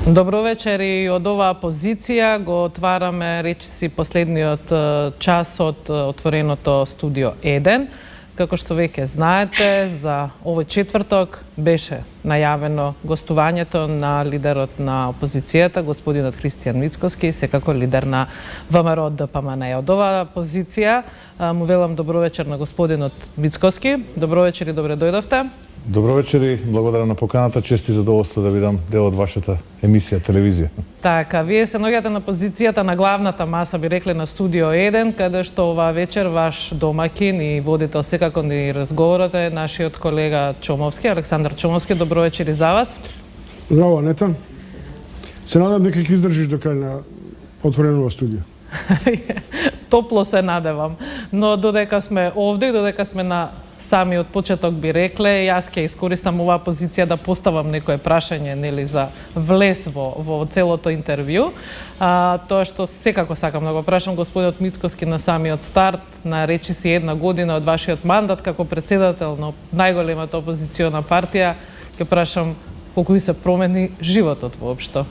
Добро вечер и од оваа позиција го отвараме речиси последниот час од отвореното студио 1. Како што веќе знаете, за овој четврток беше најавено гостувањето на лидерот на опозицијата, господинот Христијан Мицкоски, секако лидер на ВМРО ДПМН. Од оваа позиција му велам добро вечер на господинот Мицкоски. Добро вечер и добре дојдовте. Добро вечер и благодарам на поканата, чест и задоволство да видам дел од вашата емисија, телевизија. Така, вие се наоѓате на позицијата на главната маса, би рекле, на студио 1, каде што оваа вечер ваш домакин и водител секако ни разговорот е нашиот колега Чомовски, Александар Чомовски. Добро вечер и за вас. Здраво, Анета. Се надам дека ќе издржиш до крај на отвореното студио. Топло се надевам, но додека сме овде и додека сме на самиот почеток, би рекле, јас ќе искористам оваа позиција да поставам некое прашање, нели, за влез во целото интервју. Тоа што секако сакам да го прашам господинот Мицкоски на самиот старт на речиси една година од вашиот мандат како председател на најголемата опозициона партија, ќе прашам колку ви се промени животот воопшто.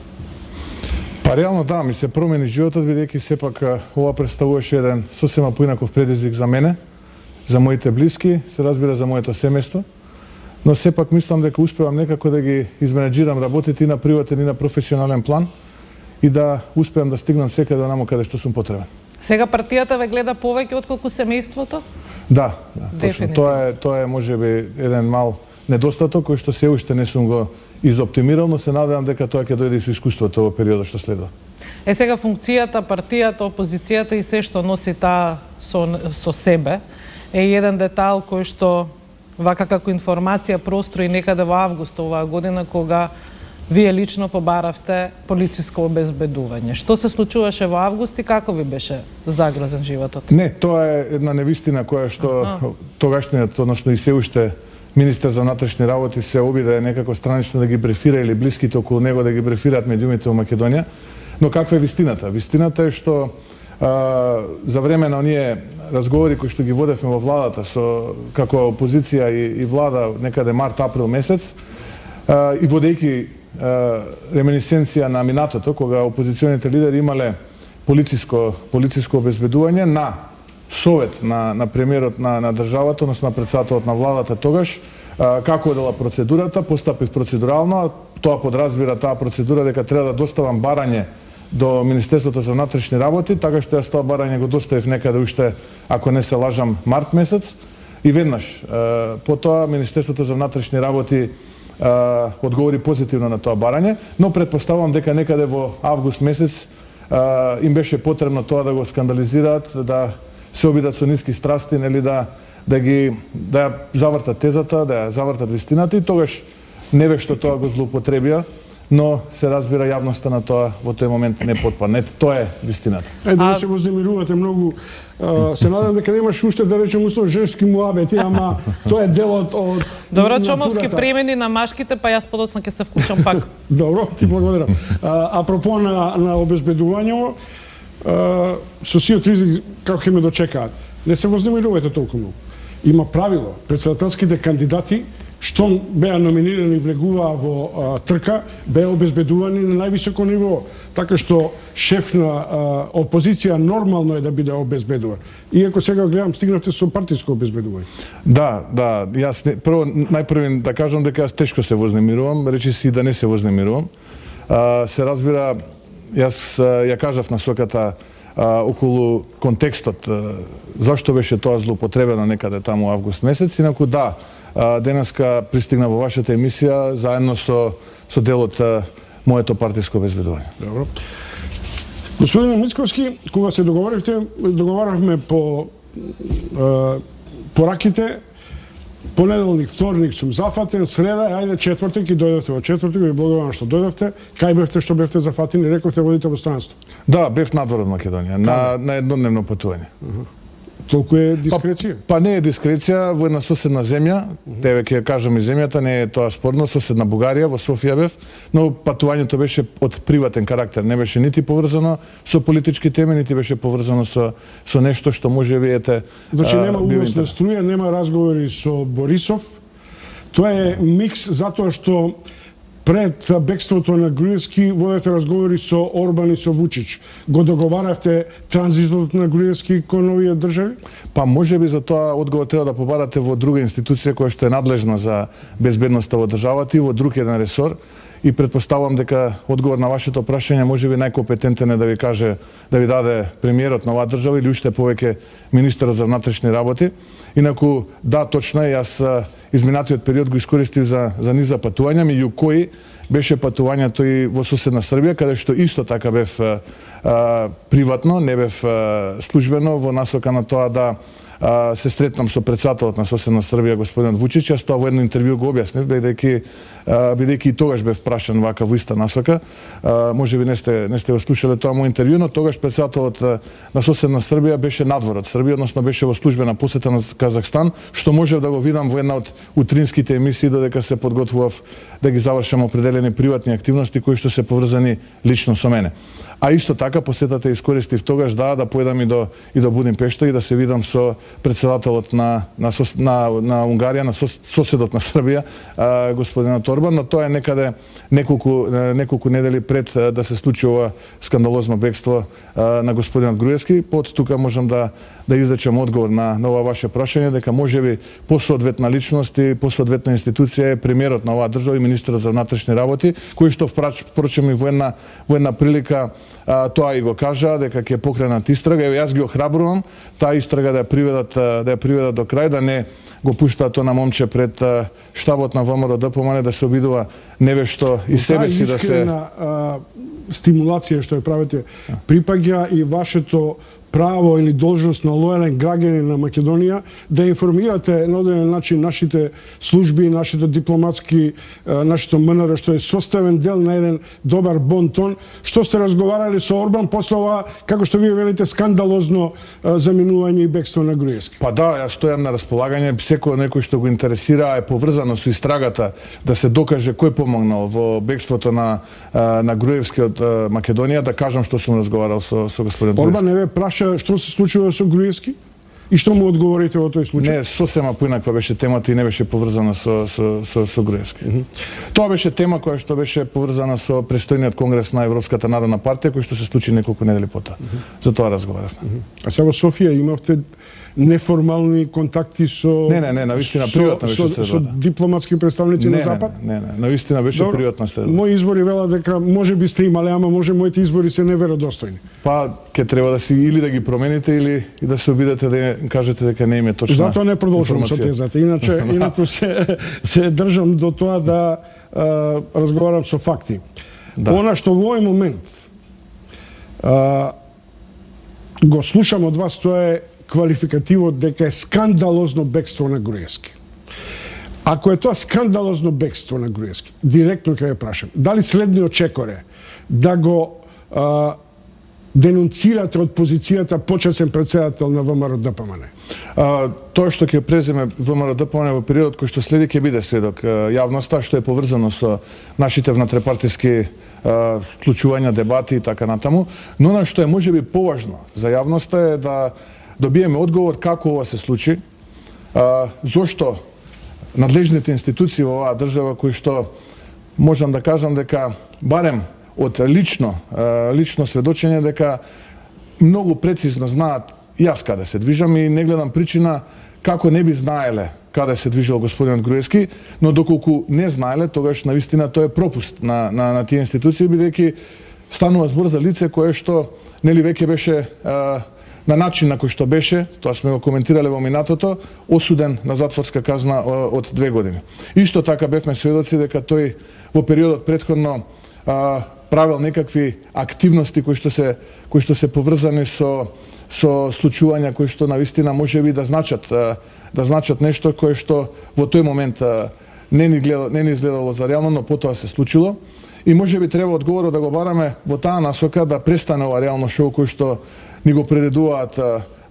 Па реално да, ми се промени животот, бидејќи сепак ова представуваше еден сосема поинаков предизвик за мене, за моите блиски, се разбира за моето семејство, но сепак мислам дека успевам некако да ги изменеджирам работите и на приватен и на професионален план и да успеам да стигнам секаде онаму каде што сум потребен. Сега партијата ве гледа повеќе отколку семејството? Да, точно. Тоа е можеби еден мал недостаток кој што се уште не сум го изоптимирал, но се надевам дека тоа ќе дојде и со искуството во периодот што следува. Сега функцијата, партијата, опозицијата и се што носи таа со себе е еден детал кој што вака како информација прострои некаде во август оваа година, кога вие лично побаравте полициско обезбедување. Што се случуваше во август и како ви беше загрозен животот? Не, тоа е една невистина која што тогашниот, односно и се уште министер за внатрешни работи се обиде некако странично да ги брефира или блиските околу него да ги брефираат медиумите во Македонија. Но каква е вистината? Вистината е што за време на оние разговори кои што ги водевме во владата како опозиција и влада некаде март-април месец и водејќи реминисценција на минатото кога опозиционите лидери имале полициско обезбедување на совет на премиерот на државата, односно на председателот на владата тогаш, како одела процедурата, постапив процедурално, тоа подразбира таа процедура дека треба да доставам барање до Министерството за внатрешни работи, така што јас тоа барање го доставив некаде уште, ако не се лажам, март месец, и веднаш потоа Министерството за внатрешни работи одговори позитивно на тоа барање, но предпоставувам дека некаде во август месец им беше потребно тоа да го скандализираат, да се обидат со ниски страсти, нели, да ја завртат тезата, да ја завртат вистината, и тогаш невешто тоа го злоупотребија, но се разбира јавноста на тоа во тој момент не потпадна. Тоа е вистината. Да се вознемирувате многу. Се надам дека немаш уште да речем услов женски муабети, ама тоа е делот од Добро, Чомовски премени на машките, па јас подоцна ќе се вклучам пак. Добро, ти благодарам. Апропо на обезбедувањето, со сиот ризик како ќе ме дочекаат. Не се вознемирувате толку многу. Има правило, председателските кандидати што беа номинирани и влегуваа во трка, беа обезбедувани на највисоко ниво, така што шеф на опозиција нормално е да биде обезбедуван. Иако сега гледам стигнавте со партиско обезбедување. Да, јас најпрви да кажам дека јас тешко се вознемирувам, речиси да не се вознемирувам. Се разбира, јас ја кажав на соката околу контекстот зашто беше тоа злоупотребено некаде таму август месец, инаку да, денеска пристигна во вашата емисија заедно со дел од моето партиско обезбедување. Добро. Господин Мицкоски, кога се договаравме по пораките, понеделник, вторник сум зафатен, среда, ајде четвртик и дојдовте во четвртик, ви благодарам што дојдовте. Кај бевте што бевте зафатени, рековте водите во странство? Да, бев надвор од Македонија, на еднодневно патување. Толку е дискреција? Па не е дискреција, во една соседна земја, тебе ќе кажам и земјата, не е тоа спорно, соседна Бугарија, во Софија бев, но патувањето беше од приватен карактер, не беше нити поврзано со политички теми, нити беше поврзано со нешто што може би ете... Значи нема увоз на струја, нема разговори со Борисов, тоа е микс затоа што Пред бегството на Груевски водете разговори со Орбан и со Вучич. Го договаравте транзитот на Груевски кон овие држави? Па може би за тоа одговор треба да побарате во друга институција која што е надлежна за безбедноста во државата и во друг еден ресор. И предпоставувам дека одговор на вашето прашање може би најкомпетентен е да ви каже, да ви даде премиерот на оваа држава или уште повеќе министерот за внатрешни работи. Инаку да, точно е, јас изминатиот период го искористив за низа патувања, меѓу кои беше патувањето и во соседна Србија, каде што исто така бев приватно, не бев службено, во насока на тоа да се сретнам со председателот на соседна Србија, господин Вучич. Јас тоа во едно интервју го објаснив, бидејќи и тогаш бев прашан вака во иста насока. Може би не сте го слушале тоа мој интервју, но тогаш председателот на соседна Србија беше надвор од Србија, односно беше во службена посета на Казахстан, што можев да го видам во една од утринските емисии додека се подготвував да ги завршам определени приватни активности кои што се поврзани лично со мене. А исто така посетата искористив тогаш да појдам и до Будимпешта и да се видам со председателот на Унгарија, на соседот на Србија, господинот Орбан, но тоа е некаде неколку недели пред да се случи ова скандалозно бегство на господинот Груевски. Под тука можам да изречам одговор на ова ваше прашање, дека можеби по соодветна личност и по соодветна институција е премиерот на оваа држава и министерот за внатрешни работи, кој што впрочем и во една прилика тоа и го кажа, дека ќе покренат истрага. Еве јас ги охрабрувам таа истрага да ја приведат до крај, да не го пуштаат тоа на момче пред штабот на ВМРО ДПМН да се обидува невешто и себе си да се... Искрена стимулација што ја правите припаѓа и вашето право или должност на лојален граѓанин на Македонија да информирате на одреден начин нашите служби, нашите дипломатски, нашето МНР, што е составен дел на еден добар бонтон, што сте разговарали со Орбан после ова, како што вие велите, скандалозно заминување и бегство на Груевски. Па да, јас стојам на располагање, секој некој што го интересира е поврзано со истрагата да се докаже кој помогнал во бегството на Груевски од Македонија, да кажам што сум разговарал со господин Груевски. Орбан не ве праша што се случува со Груевски? И што му одговорите во тој случај? Не, сосема поинаква беше темата и не беше поврзана со Груевски. Тоа беше тема која што беше поврзана со престојниот конгрес на Европската народна партија, кој што се случи неколку недели потоа. За тоа разговаравме. А сега во Софија имавте неформални контакти со... Не, навистина приватна беше средата. Со дипломатски представници на Запад? Не, навистина беше приватна средата. Мои извори велат дека може би сте имале, ама може моите извори се неверодостојни. Па, ќе треба да си или да ги промените или и да се обидете да кажете дека не име точна. Затоа не продолжувам со тезата. Инаку се држам до тоа да разговарам со факти. Она што во овој момент го слушам од вас, тоа е квалификативот дека е скандалозно бегство на Груевски. Ако е тоа скандалозно бегство на Груевски, директно ќе ве прашам, дали следниот чекор е да го денунцирате од позицијата почесен председател на ВМРО ДПМН? Тоа што ќе преземе ВМРО ДПМН во периодот кој што следи ќе биде сведок јавноста, што е поврзано со нашите внатрепартиски случувања, дебати и така натаму, но на што е можеби поважно за јавноста е да добиеме одговор како ова се случи, зошто надлежните институции во оваа држава кои што можам да кажам дека барем од лично сведочење дека многу прецизно знаат јас каде се движам и не гледам причина како не би знаеле каде се движел господинот Груевски, но доколку не знаеле, тогаш навистина тоа е пропуст на тие институции, бидејќи станува збор за лице кое што нели веќе беше на начин на кој што беше, тоа сме го коментирале во минатото, осуден на затворска казна од 2 години. Исто така бевме сведоци дека тој во периодот претходно правил некакви активности кои што се поврзани со случувања кои што навистина можеби да значат нешто кое што во тој момент не ни изгледало за реално, но потоа се случило. И можеби треба одговорот да го бараме во таа насока да престане ова реално шоу кој што ни го предадуваат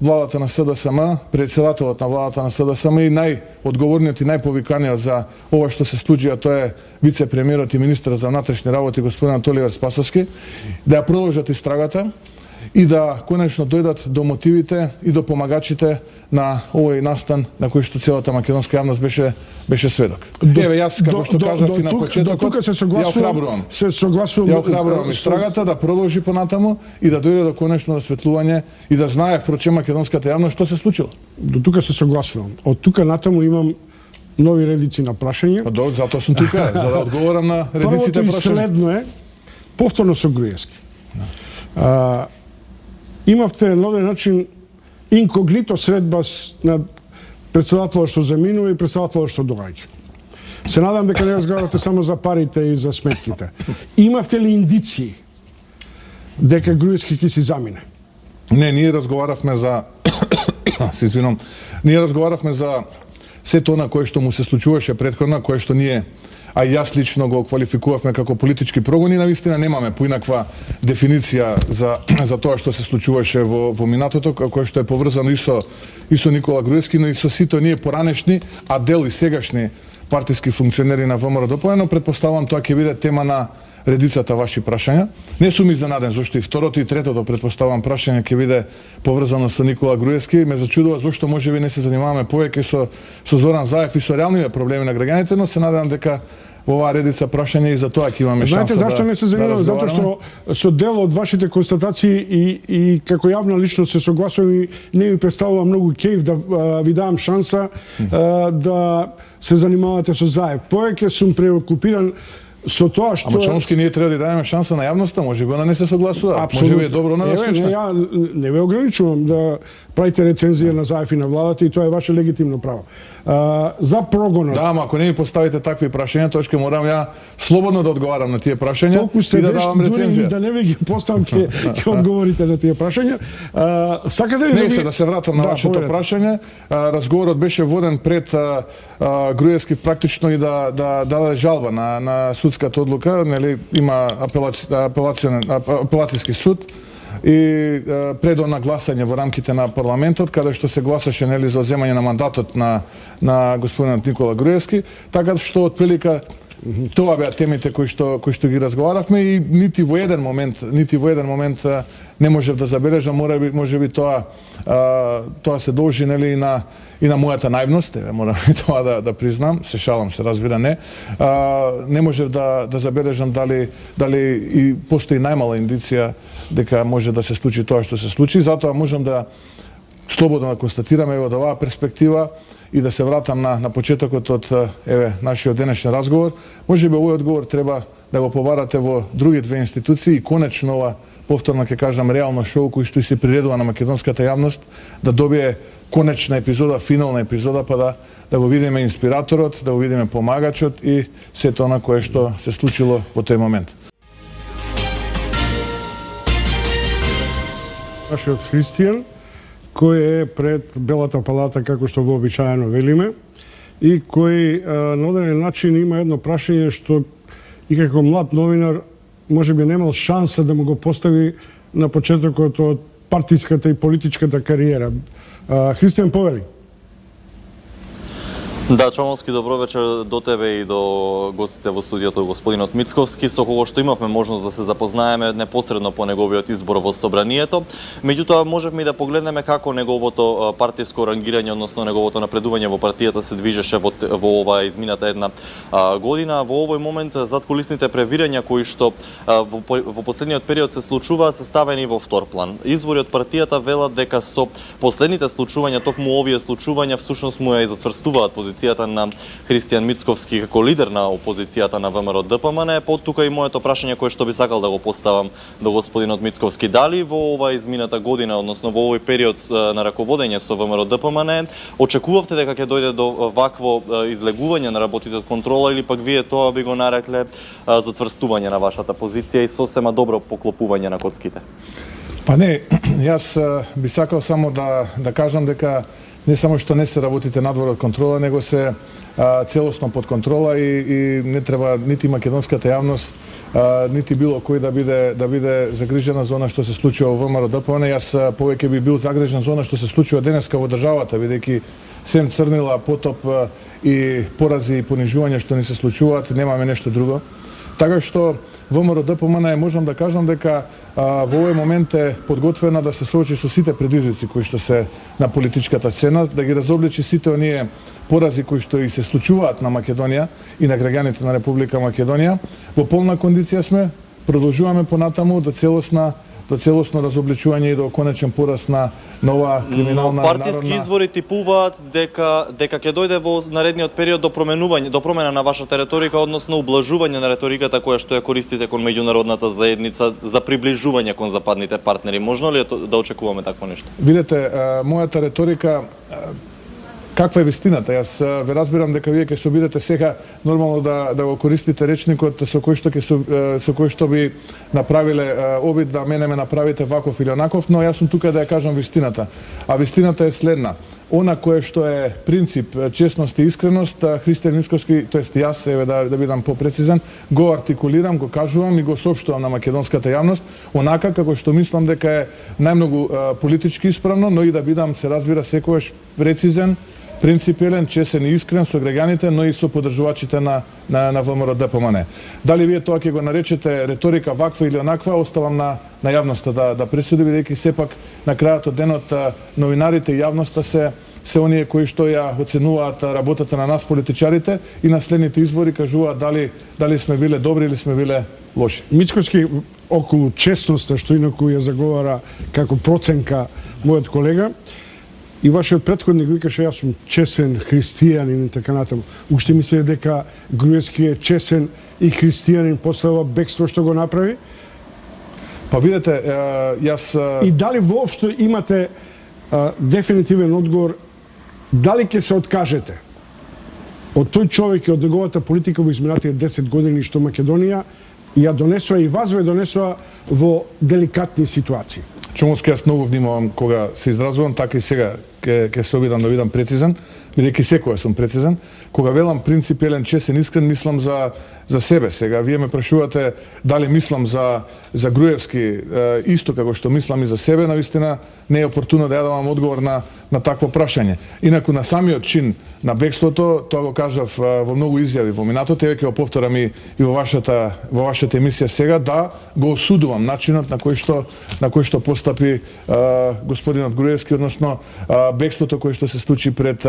владата на СДСМ, председателот на владата на СДСМ и најодговорниот и најповиканиот за ова што се случи, а тоа е вице-премиерот и министерот за внатрешни работи господин Оливер Спасовски, да ја продолжат истрагата и да конечно дојдат до мотивите и до помагачите на овој настан на кој што целата македонска јавност беше сведок. Еве јас како што кажав и на почетокот, ја охрабрувам. Ја охрабрувам истрагата да продолжи понатаму и да дојде до конечно расветлување и да знае впрочем македонската јавност што се случило. До тука се согласувам. Од тука натаму имам нови редици на прашање. Затоа сум тука, за да одговорам на редиците прашања. прашања. Првото и следно е повторно со Груевски. Имавте на оден начин инкогнито средба на председателот што заминува и председателот што доаѓа. Се надам дека не разговарате само за парите и за сметките. Имавте ли индиции дека Груевски ќе си замине? Не, ние разговаравме за се извинам. Ние разговаравме за сето на кое што му се случуваше претходно, кое што ние, а јас лично го квалификувавме како политички прогони, навистина немаме поинаква дефиниција за тоа што се случуваше во минатото, кое што е поврзано и со Никола Груевски, но и со сите ние поранешни, а дел и сегашни партиски функционери на ВМРО-ДПМН, но предпоставувам тоа ќе биде тема на редицата ваши прашања. Не сум изненаден зашто и второто и третото предпоставувам прашање ќе биде поврзано со Никола Груевски. Ме зачудува зашто можеби не се занимаваме повеќе со Зоран Заев и со реалните проблеми на граѓаните, но се надевам дека во оваа редица прашања и за тоа ќе имаме шанса. Знаете зашто не се занимаваме? Затоа што со дел од вашите констатации и како јавна личност се согласувам и не ми представува многу кејф да ви давам шанса да се занимавате со Заев. Повеќе сум преокупиран со тоа што Ама Чомски ние треба да дадеме шанса на јавноста, можеби она не се согласува. Можеби е добро она да слушне. Ја не ве ограничувам да правите рецензија на Заев и на владата и тоа е ваше легитимно право. За прогонот. Да, ама ако не ми поставите такви прашања, тоа ќе морам ја слободно да одговарам на тие прашања и да давам рецензија. Да не ви ги поставам ќе одговорите на тие прашања. Сакате ли да се вратам на вашето прашање? Разговорот беше воден пред Груевски практично и да даде жалба на судската одлука, нели има апелацијски суд и пред на гласање во рамките на парламентот, каде што се гласаше нели за земање на мандатот на господинот Никола Груевски, така што отприлика тоа беа темите кои што ги разговаравме и нити во еден момент не можев да забележам, можеби тоа се должи нели и на мојата наивност, морам и тоа да признам, се шалам, се разбира не. Не можев да забележам дали и постои најмала индиција дека може да се случи тоа што се случи, затоа можам да слободно да констатираме од оваа перспектива и да се вратам на почетокот од нашиот денешен разговор. Можеби овој одговор треба да го побарате во други две институции и конечно ова повторно ќе кажам реално шоу кој што се приредува на македонската јавност да добие конечна епизода, финална епизода, па да го видиме инспираторот, да го видиме помагачот и сето она кое што се случило во тој момент. Нашиот Христијан, кој е пред Белата палата, како што вообичаено велиме, и кој на одреден начин има едно прашање што и како млад новинар можеби немал шанса да му го постави на почетокот од партиската и политичката кариера. Христијан, повели. Да, Чомовски, добро вечер до тебе и до гостите во студиото, господинот Мицковски, со кого што имавме можност да се запознаеме непосредно по неговиот избор во собранието. Меѓутоа, можевме и да погледнеме како неговото партиско рангирање, односно неговото напредување во партијата се движеше во оваа измината една година. Во овој момент, задкулисните превирања кои што во последниот период се случуваат, се ставени во втор план. Извори од партијата велат дека со последните случувања, токму овие случувања, всушност му ја зацврстуваат позицијата на Христијан Мицковски како лидер на опозицијата на ВМРО-ДПМН. Под тука и моето прашање кое што би сакал да го поставам до господинот Мицковски. Дали во оваа измината година, односно во овој период на раководење со ВМРО-ДПМН, очекувавте дека ќе дојде до вакво излегување на работите од контрола или пак вие тоа би го нарекле зацврстување на вашата позиција и сосема добро поклопување на коцките? Па не, јас би сакал само да кажам дека не само што не се работите надвор од контрола, него се целосно под контрола и не треба нити македонската јавност, нити било кој да биде загрижена за она што се случува во ВМРО-ДПМН. Јас повеќе би бил загрижен за она што се случува денеска во државата, бидејќи сем црнила, потоп и порази и понижувања што ни се случуваат, немаме нешто друго. Така што ВМРО ДПМН можам да кажам дека во овој момент е подготвена да се соочи со сите предизвици кои што се на политичката сцена, да ги разобличи сите оние порази кои што и се случуваат на Македонија и на граѓаните на Република Македонија. Во полна кондиција сме, продолжуваме понатаму до целосно разобличување и до конечен пораз на оваа криминална партиски народна... извори типуваат дека ќе дојде во наредниот период до промена на вашата реторика, односно ублагување на реториката која што ја користите кон меѓународната заедница за приближување кон западните партнери. Можно ли е да очекуваме такво нешто? Видете, мојата реторика каква е вистината? Јас ве разбирам дека вие ќе се обидете сега нормално да го користите речникот со кој што би направиле обид да мене ме направите ваков или онаков, но јас сум тука да ја кажам вистината. А вистината е следна. Она кое што е принцип честност и искреност, Христијан Мицковски, тоест јас, еве да бидам попрецизен, го артикулирам, го кажувам и го соопштувам на македонската јавност, онака како што мислам дека е најмногу политички исправно, но и да бидам, се разбира, секогаш прецизен, принципиелен, честен и искрен со граѓаните, но и со поддржувачите на ВМРО ДПМН. Дали вие тоа ќе го наречете реторика ваква или онаква, оставам на јавноста да пресуди, бидејќи сепак на крајот од денот новинарите и јавноста се оние кои што ја оценуваат работата на нас политичарите и на следните избори кажуваат дали сме биле добри или сме биле лоши. Мицковски, околу честноста, што инаку ја заговара како проценка мојот колега, и вашиот претходник викаше јас сум честен христијанин и така натаму. Уште мисле дека Груевски е честен и христијанин после ова бегство што го направи? Па видете, јас... И дали воопшто имате дефинитивен одговор, дали ќе се откажете од тој човек и од неговата политика во изминатите 10 години што Македонија ја донесува и вас ве донесува во деликатни ситуации? Чомовски, јас многу внимавам кога се изразувам, така и сега ќе се обидам да бидам прецизен, бидејќи секоја сум прецизен. Кога велам принципиелен, честен, искрен, мислам за себе. Сега вие ме прашувате дали мислам за Груевски исто како што мислам и за себе, навистина не е опортуно да ја давам одговор на такво прашање. Инаку на самиот чин на бегството, тоа го кажав во многу изјави во минатото, еве ќе го повторам и во вашата емисија сега, да го осудувам начинот на кој што постапи господинот Груевски, односно бегството кое што се случи пред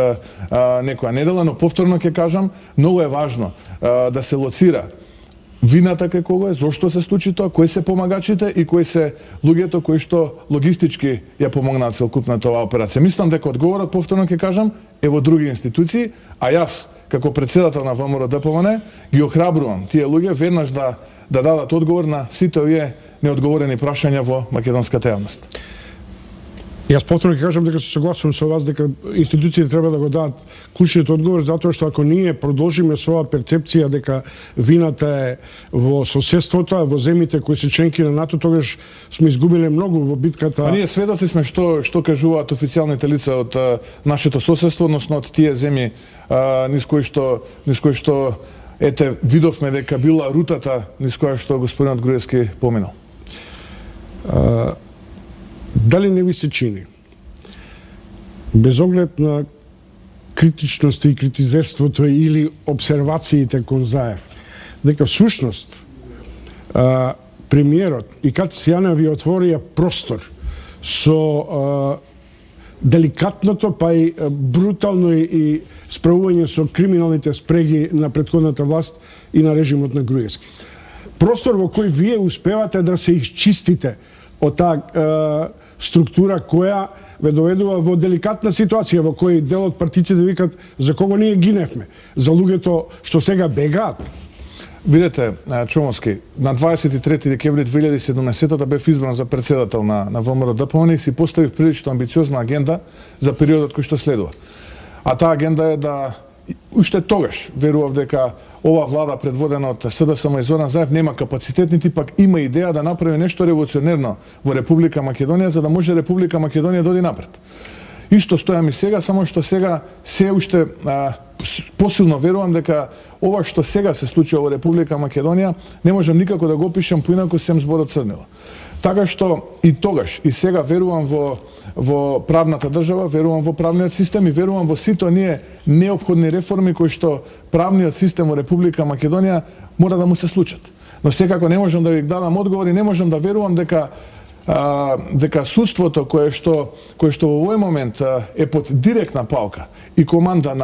некоја недела, но повторно ќе кажам, многу е важно да се лоцира вината кај кого е, зошто се случи тоа, кои се помагачите и кои се луѓето кои што логистички ја помогнаат целокупната оваа операција. Мислам дека одговорот, повторно ќе кажам, е во други институции, а јас како председател на ВМРО ДПМН ги охрабрувам тие луѓе веднаш да дадат одговор на сите овие неодговорени прашања во македонската јавност. Јас повторно ќе кажам дека се согласувам со вас дека институциите треба да го дадат клучниот одговор, затоа што ако ние продолжиме со оваа перцепција дека вината е во соседството, а во земјите кои се членки на НАТО, тогаш сме изгубиле многу во битката. А ние сведоци сме што кажуваат официјалните лица од нашето соседство, односно од тие земји низ кои што ете видовме дека била рутата низ која што господинот Груевски поминал. Дали не ви се чини, без оглед на критичност и критизерството или обсервациите кон Заев, дека всушност премиерот и Катје Јанева ви отворија простор со деликатното, па и брутално и справување со криминалните спреги на претходната власт и на режимот на Груевски. Простор во кој вие успевате да се изчистите од таа структура која ве доведува во деликатна ситуација во кој дел од партиците викат за кого ние гиневме, за луѓето што сега бегаат. Видете, Чомовски, на 23 декември 2017 бев избран за председател на ВМРО ДПМН и си поставив прилично амбициозна агенда за периодот кој што следува. А таа агенда е да уште тогаш верував дека ова влада предводена од СДСМ и Зоран Заев нема капацитет, нити пак има идеја да направи нешто револуционерно во Република Македонија, за да може Република Македонија да оди напред. Исто стојам и сега, само што сега се уште посилно верувам дека ова што сега се случува во Република Македонија не можам никако да го опишам поинаку сем зборот црнило. Така што и тогаш и сега верувам во правната држава, верувам во правниот систем и верувам во сите оние неопходни реформи кои што правниот систем во Република Македонија мора да му се случат. но секако не можам да ви дадам одговор и не можам да верувам дека судството кое што во овој момент е под директна палка и команда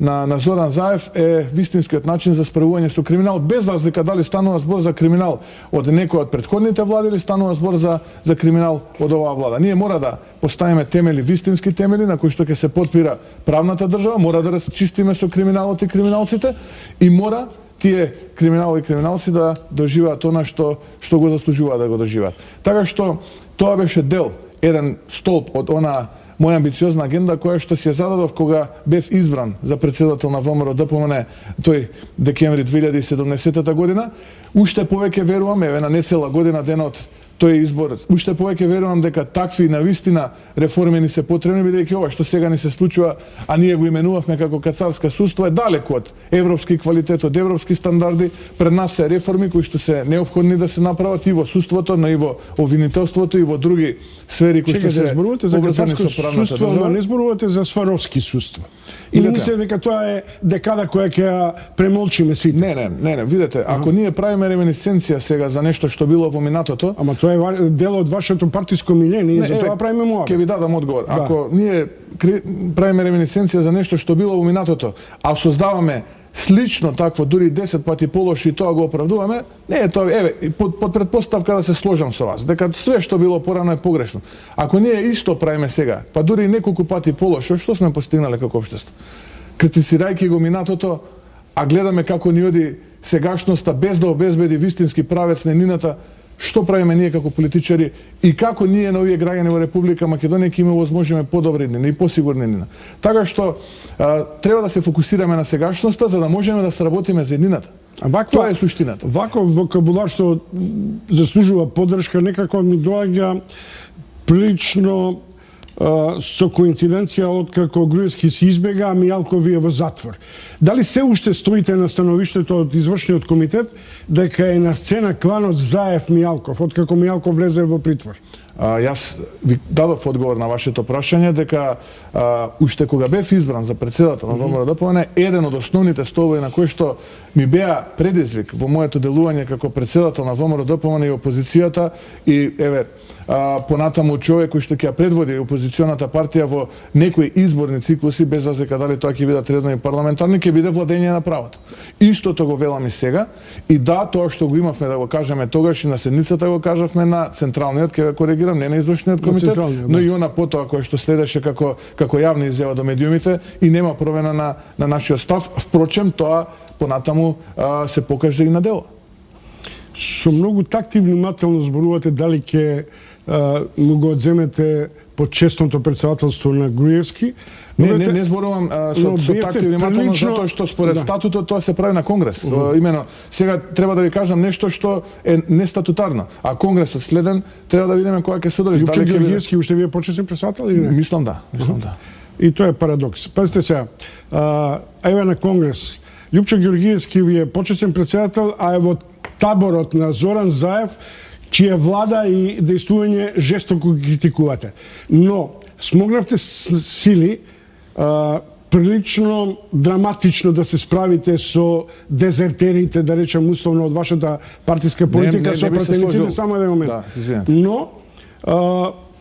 на Зоран Заев е вистинскиот начин за справување со криминал, без разлика дали станува збор за криминал од некој од претходните влади или станува збор за криминал од оваа влада. Ние мора да поставиме темели, вистински темели на кои што ќе се подпира правната држава, мора да расчистиме со криминалот и криминалците и мора тие криминали и криминалци да доживеат она што го заслужуваат да го доживеат. Така што тоа беше дел, еден столб од она моја амбициозна агенда која што си ја зададов кога бев избран за председател на ВМРО ДПМН тој декември 2017 година. Уште повеќе верувам, еве на нецела година денот тој избор, уште повеќе верувам дека такви навистина реформи ни се потребни, бидејќи ова што сега ни се случува, а ние го именувавме како кацарска судство, е далеко од европски квалитет, од европски стандарди. Пред нас се реформи кои што се неопходни да се направат и во судството, но и во обвинителството и во други сфери кои што се поврзани со правната држава. Не зборувате за Сваровски судство. Или мислите дека тоа е декада која ќе ја премолчиме сите? Не, видете, ако ние правиме реминисценција сега за нешто што било во минатото, ама тоа е дел од вашето партиско милење и за тоа правиме муабет. Ќе ви дадам одговор. Ако ние правиме реминисценција за нешто што било во минатото, а создаваме слично такво, дури 10 пати полошо и тоа го оправдуваме, не е тоа, еве, под предпоставка да се сложам со вас, дека све што било порано е погрешно. Ако ние исто правиме сега, па дури неколку пати полошо, што сме постигнале како општество? Критицирајќи го минатото, а гледаме како ни оди сегашноста без да обезбеди вистински правец на нината, што правиме ние како политичари и како ние на овие граѓани во Република Македонија ќе им овозможиме подобри дни и посигурни дни. Така што треба да се фокусираме на сегашноста за да можеме да сработиме за еднината. Тоа е суштината. Ваков вокабулар што заслужува поддршка некако ми доаѓа прилично со коинциденција откако Груевски се избега, а Мијалков е во затвор. Дали се уште стоите на становиштето од извршниот комитет дека е на сцена кланот Заев-Мијалков, откако Мијалков влезе во притвор? Јас ви дадов одговор на вашето прашање дека уште кога бев избран за председател на ВМРО ДПМН, еден од основните столбови на кои што ми беа предизвик во моето делување како председател на ВМРО ДПМН и опозицијата и еве понатаму човек кој што ќе ја предводи опозиционата партија во некои изборни циклуси, без разлика дали тоа ќе бидат редовни парламентарни, ќе биде владење на правото. Истото го велам и сега и да, тоа што го имавме да го кажеме тогаш и на седницата го кажавме на централниот, ќе го коригирам, не на извршниот комитет, но и она потоа кој што следеше како јавна изјава до медиумите и нема промена на нашиот став. Впрочем, тоа понатаму се покаже и на дело. Со многу такти внимателно зборувате дали ќе му го одземете почесното председателство на Груевски. Не зборувам со такти внимателно затоа што според статутот тоа се прави на Конгрес. Имено, сега треба да ви кажам нешто што е нестатутарно, а Конгресот следен треба да видиме која ќе содржи. Лјупчо Ѓорѓиевски уште ви е почесен председател или не? Мислам да. И тоа е парадокс. Пазите сега, еве на Конгрес, Лјупчо Ѓорѓиевски ви е почесен председател, а е во таборот на Зоран Заев, чија влада и действување жестоко критикувате. Но смогнавте сили прилично драматично да се справите со дезертерите, да речем условно од вашата партиска политика, со пратениците, само еден момент. Но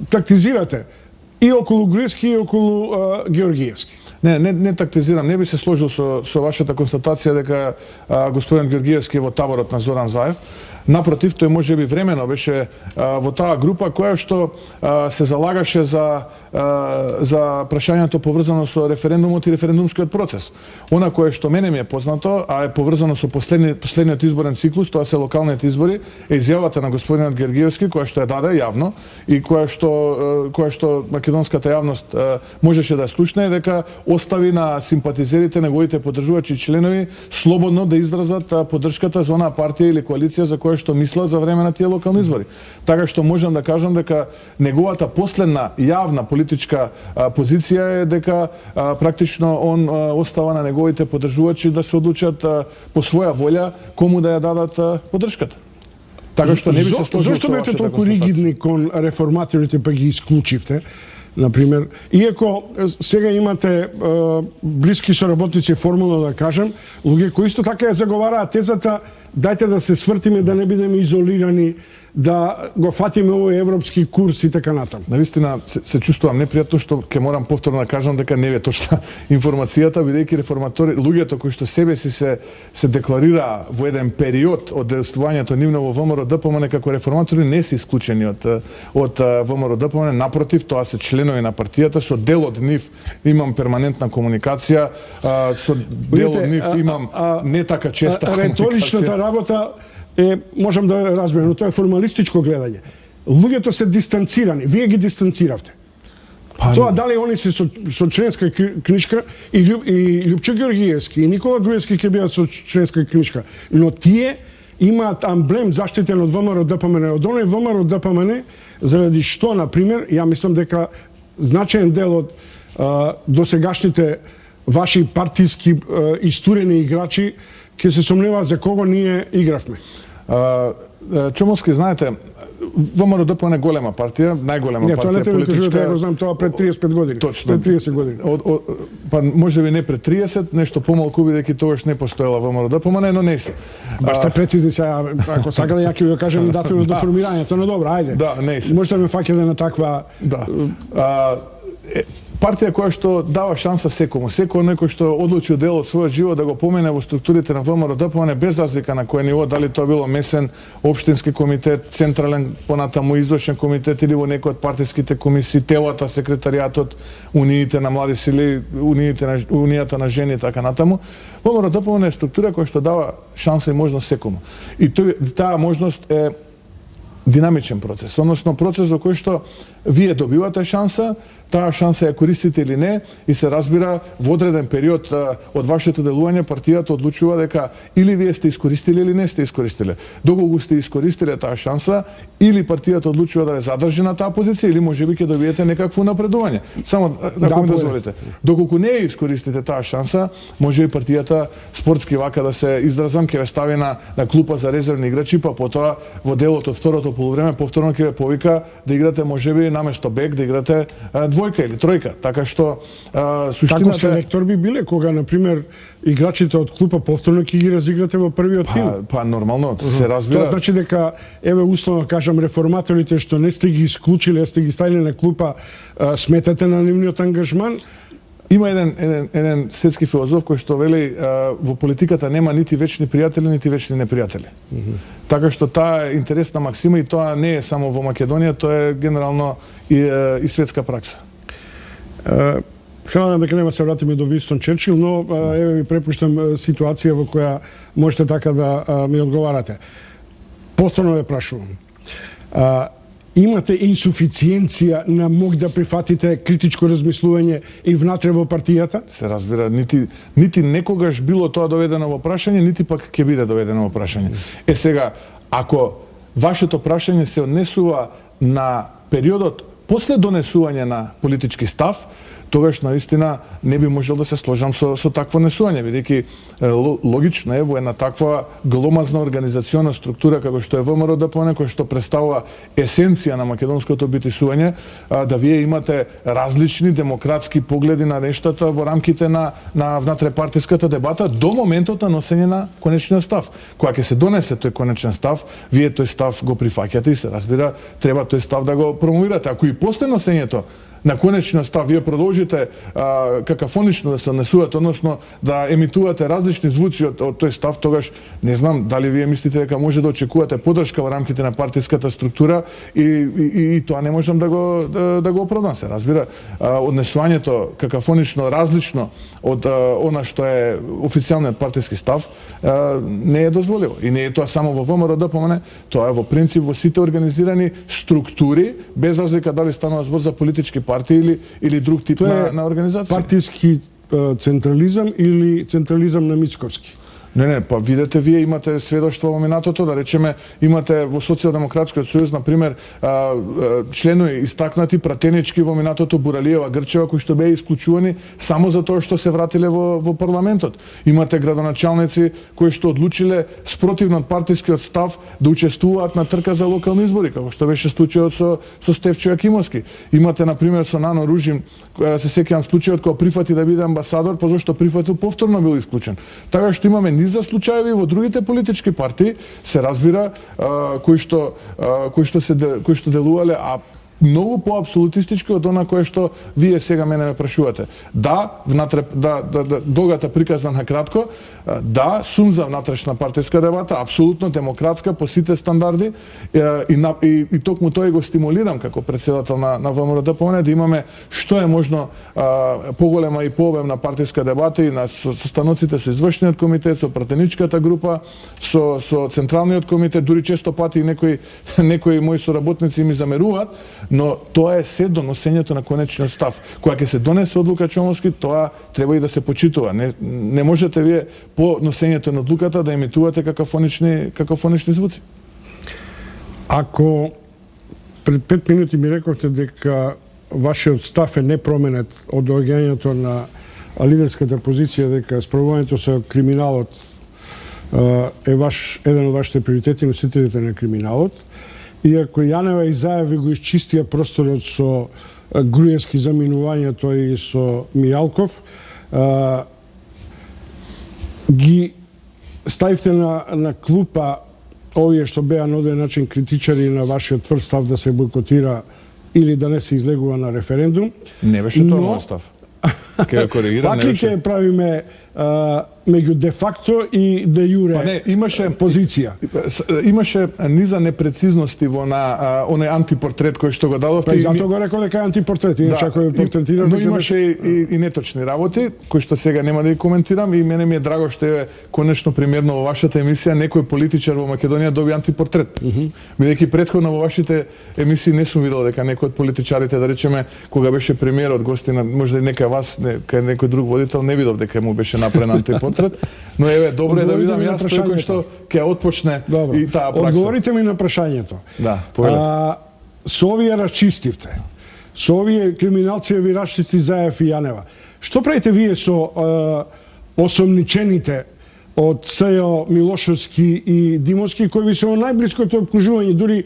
тактизирате и околу Груевски и околу Ѓорѓиевски. Не тактизирам, не би се сложил со вашата констатација дека господин Ѓорѓиевски е во таборот на Зоран Заев. Напротив, тој можеби времено беше во таа група која што се залагаше за прашањето поврзано со референдумот и референдумскиот процес. Она кое што мене ми е познато, а е поврзано со последниот изборен циклус, тоа се локалните избори, е изјавата на господинот Ѓорѓиевски која што ја даде јавно и која што македонската јавност можеше да слушне, дека остави на симпатизерите, неговите поддржувачи и членови слободно да изразат поддршката за онаа партија или коалиција за која што мислат за време на тие локални избори. Така што можам да кажам дека неговата последна јавна политичка позиција е дека практично он остава на неговите поддржувачи да се одлучат по своја волја кому да ја дадат поддршката. Така што не би се сложил со вашата констатација. Зошто бевте толку ригидни кон реформаторите па ги исклучивте? Например, иако сега имате блиски соработници, формално да кажем, луѓе кои исто така ја заговараат тезата дајте да се свртиме, да не бидеме изолирани, да го фатиме овој европски курс и така натаму. Навистина се чувствувам непријатно што ќе морам повторно да кажам дека не е точна информацијата, бидејќи реформатори, луѓето кои што себе си се декларира во еден период од действувањето нивно во ВМРО ДПМН како реформатори не се исклучени од ВМРО ДПМН, напротив, тоа се членови на партијата, со дел од нив имам перманентна комуникација, со дел од нив имам не така честа комуникација. Реторичната работа можам да разберам, но тоа е формалистичко гледање. Луѓето се дистанцирани, вие ги дистанциравте. Тоа дали они се со членска книжка и Љупчо Ѓоргиевски и Никола Груевски ќе бидат со членска книжка, но тие имаат амблем заштитен од ВМРО ДПМН, од оној ВМРО ДПМН, заради што, на пример, ја мислам дека значаен дел од досегашните ваши партиски истурени играчи ќе се сомневаат за кого ние игравме. Чомовски, знаете, ВМРО ДПМН е голема партија, најголема партија политичка. Не, тоа не треба да кажувате, ја го знам тоа пред 35 години. Точно. Пред 30 години. Па можеби не пред 30, нешто помалку, бидејќи тогаш не постоела ВМРО ДПМН, но не се. Баш сте прецизни сега, ако сака да ја ќе ви кажем датумот до формирањето, но добро, ајде. Да, не се. Можете да ме фаќате на таква... Да. Партија која што дава шанса секому, секој некој што одлучил дел од својот живот да го помене во структурите на ВМРО ДПМН, без разлика на кој ниво, дали тоа било месен, општински комитет, централен, понатаму извршен комитет или во некој од партиските комисии, телата, секретаријатот, униите на млади сили, унијата на жени и така натаму. ВМРО ДПМН е структура која што дава шанса и можност секому. И таа можност е динамичен процес, односно процес во кој што вие добивате шанса, таа шанса ја користите или не, и се разбира во одреден период од вашето делување партијата одлучува дека или вие сте искористили или не сте искористиле. Доколку сте искористиле таа шанса, или партијата одлучува да ја задржи на таа позиција, или можеби ќе добиете некакво напредување. Само ако ми дозволите. Доколку не ја искористите таа шанса, можеби партијата спортски вака да се изразам ќе ве стави на клупа за резервни играчи, па потоа во делот од второто полувреме повторно ќе ве повика да играте можеби наместо бек да играте двојка или тројка, така што суштината... Тако селектор би биле кога, например, играчите од клупа повторно ќе ги разиграте во првиот тим. Па нормално, се разбира. Тоа значи дека, еве условно кажам, реформаторите што не сте ги исклучили, а сте ги ставили на клупа, сметате на нивниот ангажман? Има еден светски филозоф кој што вели во политиката нема нити вечни пријатели, нити вечни непријатели. Така што таа е интересна максима и тоа не е само во Македонија, тоа е генерално и светска пракса. Се надам дека нема се вратиме до Винстон Черчил, но еве ви препуштам ситуација во која можете така да ми одговарате. Повторно ве прашувам. Имате инсуфициенција на мог да прифатите критичко размислување и внатре во партијата? Се разбира, нити некогаш било тоа доведено во прашање, нити пак ќе биде доведено во прашање. Сега, ако вашето прашање се однесува на периодот после донесување на политички став, тогаш наистина не би можел да се сложам со такво несување, бидејќи логично е во една таква гломазна организациона структура како што е ВМРО ДПМН, која што представува есенција на македонското битисување, да вие имате различни демократски погледи на нештата во рамките на внатрепартиската дебата до моментот на носење на конечниот став. Кога ќе се донесе тој конечен став, вие тој став го прифаќате и се разбира, треба тој став да го промовирате. Ако и после носењето на конечниот став вие продолжите какафонично да се однесувате, односно да емитувате различни звуци од тој став, тогаш не знам дали вие мислите дека може да очекувате поддршка во рамките на партиската структура и тоа не можам да го оправдам. Се разбира, однесувањето какафонично различно од она што е официјалниот партиски став не е дозволиво. И не е тоа само во ВМРО ДПМН, тоа е во принцип во сите организирани структури, без разлика дали станува збор за политички партии или друг тип на организација. Партиски централизам или централизам на Мицковски? Не, па видете, вие имате сведоштво во минатото, да речеме, имате во Социјалдемократскиот сојуз, на пример, членови истакнати пратенички во минатото Буралиева, Грчева, кои што беа исклучувани само за тоа што се вратиле во парламентот. Имате градоначалници кои што одлучиле спротивно од партискиот став да учествуваат на трка за локални избори, како што беше случајот со Стефчо Јакимовски. Имате, на пример, со Нано Ружим, се сеќавам случајот кога прифати да биде амбасадор, па зашто прифатил, повторно бил исклучен. Така што имаме ни за случаеви во другите политички партии се разбира кои што делувале многу поабсолутистички од она кое што вие сега мене ме прашувате. Да, долгата приказна на кратко, да, сум за внатрешна партиска дебата, апсолутно демократска по сите стандарди и токму тој го стимулирам како председател на ВМРО-ДПМН да имаме што е можно поголема и пообемна партиска дебата и на состаноците со извршниот комитет, со пратеничката група, со централниот комитет, дури често пати некои мои соработници ми замеруваат, но тоа е се доносењето на конечниот став. Кога ќе се донесе одлука Чомовски, тоа треба и да се почитува. Не можете вие по носењето на одлуката да емитувате какафонични звуци. Ако пред 5 минути ми рековте дека вашиот став е непроменет од доаѓањето на лидерската позиција, дека справувањето со криминалот е еден од вашите приоритети, носителите на криминалот, и ако Јанева и Заев ви го изчистија просторот со Груевски заминувањето и со Мијалков, ги ставивте на клупа овие што беа на оден начин критичари на вашиот тврд став да се бойкотира или да не се излегува на референдум. Не беше тоа мојот став. Ке коригирам, пак ли ќе правиме меѓу де факто и де јуре позиција? Имаше низа непрецизности во оној антипортрет кој што го дадовте. Па затоа го рекол дека е антипортрет, иначе ако ја портретирам... Но имаше и неточни работи, кои што сега нема да ги коментирам, и мене ми е драго што е конечно примерно во вашата емисија некој политичар во Македонија доби антипортрет. Бидејќи претходно во вашите емисии не сум видел дека некој од политичарите, да речеме, кога беше премиерот, гостина, можда и нека вас, некој друг водител, не видов дека му беше направен антипортрет, но еве добро е да видам јас тој кој што ќе отпочне и таа пракса. Одговорите ми на прашањето. Да, повелете. Со овие расчистивте. Со овие криминалци ви расчисти Заев и Јанева. Што правите вие со осомничените од СЈО Милошевски и Димовски, кои ви се во најблиското обкружување, дури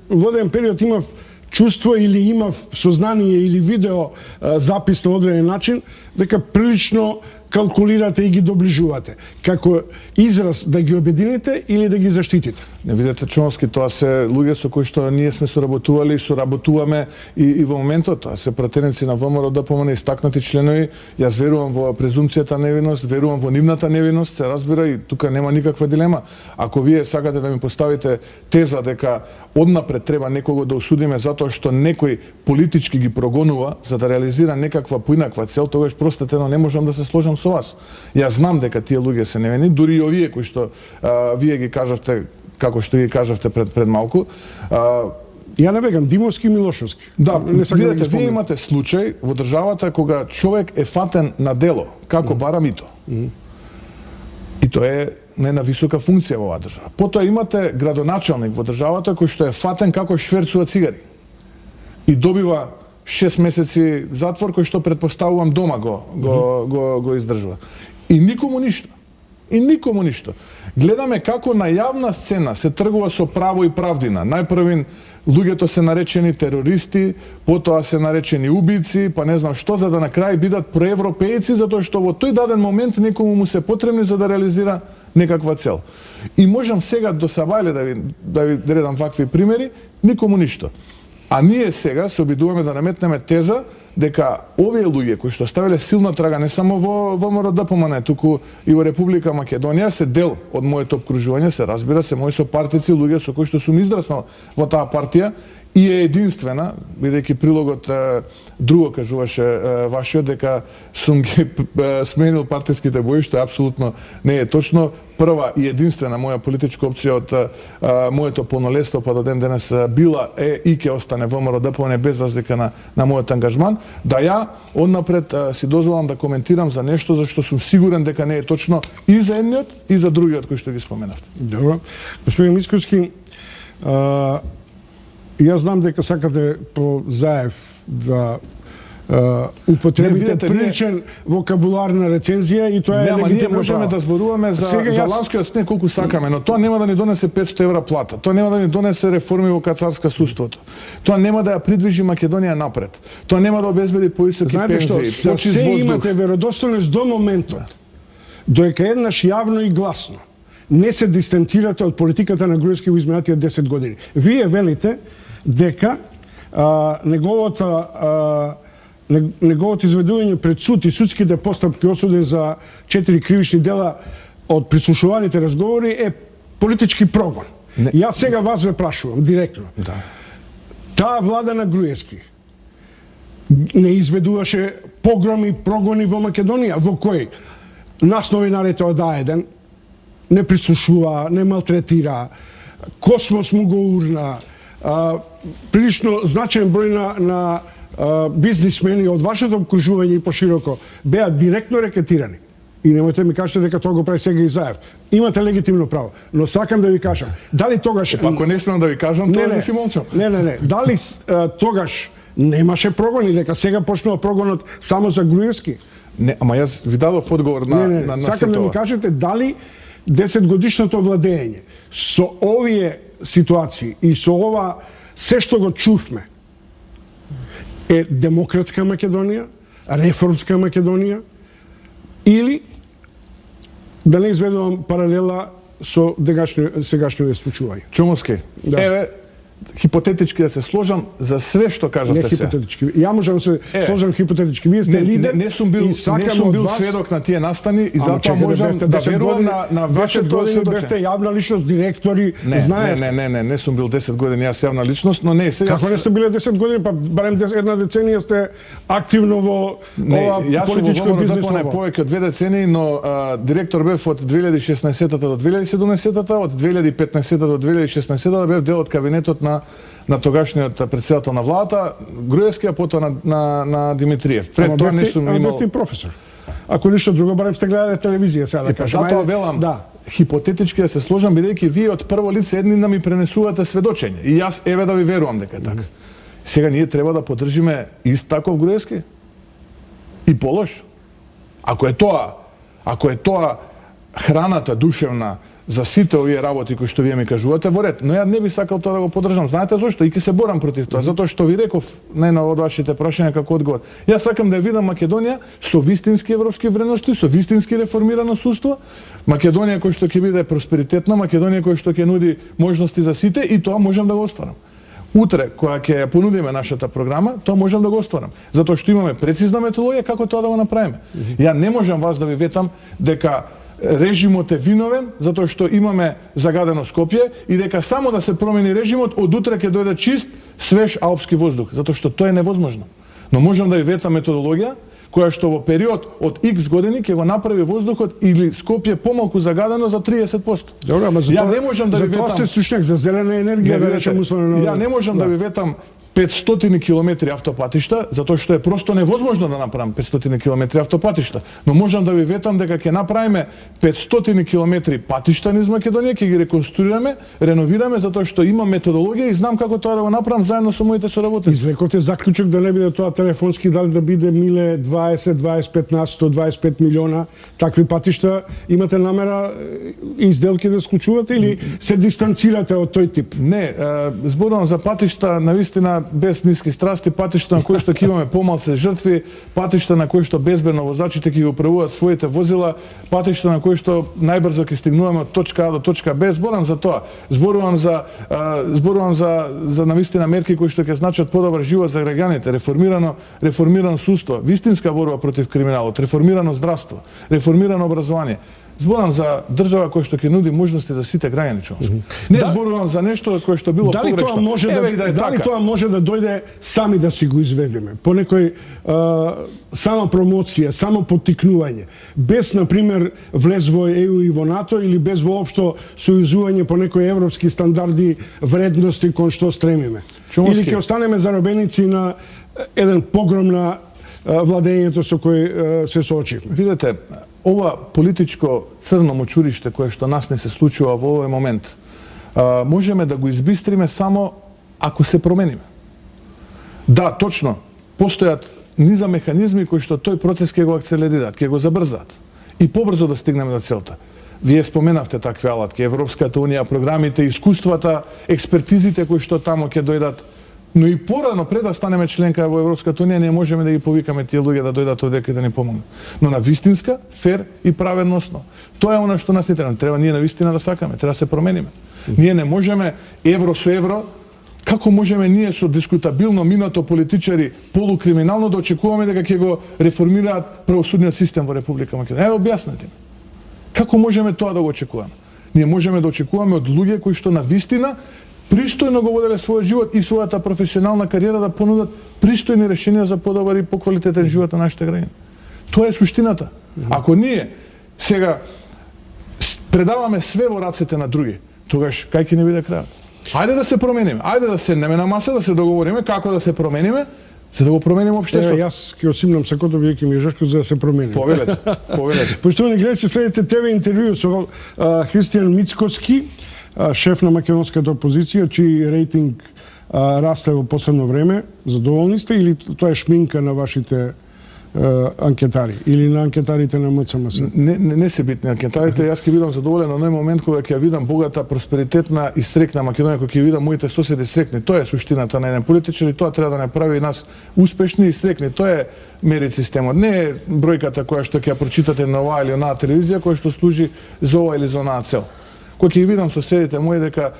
во еден период имав чувство или имав сознание или видео запис на одреден начин дека прилично калкулирате и ги доближувате. Како израз да ги обедините или да ги заштитите? Не видете, Чомовски, тоа се луѓе со кои што ние сме соработували и соработуваме и во моментот. Тоа се пратеници на ВМРО-ДПМН, истакнати членови. Јас верувам во презумпцијата невиност, верувам во нивната невиност, се разбира, и тука нема никаква дилема. Ако вие сакате да ми поставите теза дека однапред треба некого да осудиме затоа што некој политички ги прогонува за да реализира некаква поинаква цел, тогаш простете, но не можам да се сложам со вас. Јас знам дека тие луѓе се невини, дури и овие кои што вие ги кажавте, како што ги кажавте пред малку. Ја не бегам, Димовски и Милошевски. Да, видите, вие имате случај во државата кога човек е фатен на дело, како бара мито. И тоа е на една висока функција во оваа држава. Потоа имате градоначалник во државата кој што е фатен како шверцува цигари. И добива 6 месеци затвор кој што претпоставувам дома го издржува. И никому ништо. И никому ништо. Гледаме како на јавна сцена се тргува со право и правдина. Најпрвин луѓето се наречени терористи, потоа се наречени убици, па не знам што, за да на крај бидат проевропејци, затоа што во тој даден момент некому му се потребни за да реализира некаква цел. И можам сега до Сабајле да ви редам вакви примери, никому ништо. А ние сега се обидуваме да наметнеме теза дека овие луѓе кои што ставиле силна трага не само во ВМРО-ДПМН, туку и во Република Македонија, се дел од моето обкружување, се разбира, се мои сопартици, луѓе со кои што сум израснал во таа партија и е единствена, бидејќи прилогот друго кажуваше вашиот дека сум ги сменил партиските бои, што апсолутно не е точно. Прва и единствена моја политичка опција од моето полнолетство па до ден денес била и ќе остане ВМРО-ДПМН без разлика на мојот ангажман, да ја однапред си дозволам да коментирам за нешто за што сум сигурен дека не е точно и за едниот и за другиот кој што ги споменавте. Добро. Господин Мицковски, јас знам дека сакате по Заев да употребите приличен вокабулар на рецензија и тоа е легитимно. Ние можеме да зборуваме за ланскиот снег колку сакаме, но тоа нема да ни донесе 500 евра плата. Тоа нема да ни донесе реформи во кацарска судството. Тоа нема да ја придвижи Македонија напред. Тоа нема да обезбеди поисоки пензии, почист воздух. Се имате веродостојност до моментот додека еднаш јавно и гласно не се дистанцирате од политиката на Груевски во изминатите 10 години. Вие велите дека неговото изведување пред суд и судските постапки осуден за 4 кривични дела од прислушуваните разговори е политички прогон. Јас сега вас ве прашувам директно. Да. Таа влада на Груевски не изведуваше погроми, прогони во Македонија, во кој нас новинарите од А1 не прислушува, не малтретира, Космос му го урна, прилично значаен број на бизнисмени од вашето окружување и пошироко беа директно рекетирани. И немојте ми кажете дека тоа го прави сега Изаев. Имате легитимно право, но сакам да ви кажам, дали тогаш Ако не смеам да ви кажам, тоа да си молчам. Не. Дали тогаш немаше прогон и дека сега почнува прогонот само за Груевски? Не, ама јас ви дадов одговор на Сакам да ми кажете дали 10-годишното владење со овие ситуации и со ова се што го чувме е демократска Македонија, реформска Македонија, или да не изведувам паралела со сегашното случување. Чомовски, Да. еве, хипотетички да се сложам за све што Не кажавте се. хипотетички. Ја можам да се сложам хипотетички. Вие сте лидер не сум бил, и сакам не сум од бил вас... сведок на тие настани и затоа чекајте, можам бевте да 10 верувам години, на 10 вашето години бевте сведочење. јавна личност, директори, знаете. Не сум бил 10 години јас јавна личност, но не, сега... Како не сте биле 10 години, па барем една деценија сте активно во Не, ова јас сум во политичко ВМРО бизнес. ДПМН повеќе од 2 децении, но директор бев од 2016 до 2017, од 2015 до 2016 бев дел од кабинетот на тогашниот председател на владата, Груевски, а потоа на Димитриев. Пред тоа не сум имал... Бевте и професор. Ако ништо друго, барем сте гледале телевизија, сега да кажем. Затоа велам, Да. хипотетички да се сложам, бидејќи вие од прво лице едни да ми пренесувате сведочење. И јас еве да ви верувам дека е така. Сега ние треба да поддржиме ист таков Груевски? И полош? Ако е тоа храната душевна за сите овие работи кои што вие ми кажувате, во ред, но ја не би сакал тоа да го поддржам. Знаете зошто? И ќе се борам против тоа, затоа што ви реков на од вашите прашања како одговор. Јас сакам да ја видам Македонија со вистински европски вредности, со вистински реформирано судство, Македонија која што ќе биде просперитетна, Македонија која што ќе нуди можности за сите и тоа можам да го остварам. Утре, која ќе ја понудиме нашата програма, тоа можам да го остварам. Затоа што имаме прецизна методологија како тоа да го направиме. Ја не можам вас да ви ветам дека режимот е виновен затоа што имаме загадено Скопје и дека само да се промени режимот, од утре ќе дојде чист, свеж алпски воздух, затоа што тоа е невозможно. Но можам да ви ветам методологија која што во период од X години ќе го направи воздухот или Скопје помалку загадено за 30%. Добро, ама за ја тоа, не можам да ви ветам. сте стручњак за зелена енергија, да речем условно. Ја не можам да ви ветам 500 километри автопатишта, затоа што е просто невозможно да направам 500 километри автопатишта. Но можам да ви ветам дека ќе направиме 500 километри патишта низ Македонија, ќе ги реконструираме, реновираме, затоа што имам методологија и знам како тоа да го направам заедно со моите соработници. Извлековте заклучок да не биде тоа телефонски, дали да биде миле 20, 25 на 125 милиона такви патишта, имате намера изделки да склучувате или се дистанцирате од тој тип? Не, зборувам за патишта навистина без ниски страсти, патишта на кои што ќе имаме помалце жртви, патишта на кои што безбедно возачите ќе ги управуваат своите возила, патишта на кои што најбрзо ќе стигнуваме од точка А до точка Б. Зборувам за тоа. Зборувам за навистина мерки кои што ќе значат подобар живот за граѓаните, реформирано судство, вистинска борба против криминалот, реформирано здравство, реформирано образование. Зборувам за држава која што ќе нуди можности за сите граѓани, Чомски. Не зборувам за нешто кое што било дали погрешно. Тоа може дали тоа може да дојде сами да си го изведеме? По некој само промоција, само поттикнување, без на пример влез во ЕУ и во НАТО или без воопшто сојузување по некои европски стандарди, вредности кон што стремиме. Чомски. Или ќе останеме заробеници на еден погром на владењето со кој се соочивме. Видете, ова политичко црно мочуриште кое што нас не се случува во овој момент, можеме да го избистриме само ако се промениме. Да, точно, постојат низа механизми кои што тој процес ќе го акцелерираат, ќе го забрзаат и побрзо да стигнеме до целта. Вие споменавте такви алатки, Европската унија, програмите, искуствата, експертизите кои што тамо ќе дојдат. Но и порано пред да станеме членка во Европската унија, не можеме да ги повикаме тие луѓе да дојдат овде да ни помогнат. Но на вистинска, фер и праведна основа. Тоа е она што нас не треба. Треба ние на вистина да сакаме, треба да се промениме. Ние не можеме евро со евро. Како можеме ние со дискутабилно минато политичари полукриминално да очекуваме дека ќе го реформираат правосудниот систем во Република Македонија? Објаснете ми. Како можеме тоа да го очекуваме? Ние можеме да очекуваме од луѓе кои што на вистина пристојно го воделе својот живот и својата професионална кариера да понудат пристојни решенија за подобар и поквалитетен живот на нашите граѓани. Тоа е суштината. Ако ние сега предаваме све во рацете на други, тогаш кај ќе ни биде крајот? Ајде да се промениме. Ајде да седнеме на маса, да се договориме како да се промениме, за да го промениме општеството. Јас ќе осимнам сакото, бидејќи ми е жешко за да се промени. Повелете. Поштовани гледачи, следите ТВ интервју со Христијан Мицковски, шеф на македонската опозиција, чиј рейтинг расте во последно време. Задоволни сте или тоа е шминка на вашите анкетари или на анкетарите на МЦМС? Не се битни анкетарите, јас ќе бидам задоволен на оној момент кога ќе видам богата, просперитетна и срекна Македонија, кога ќе видам моите соседи срекни. Тоа е суштината на еден политичар и тоа треба да направи нас успешни и срекни. Тоа е мерит системот. Не е бројката која што ќе ја прочитате на оваа или онаа телевизија која што служи за ова или за онаа цел. Кога ќе видам соседите мои дека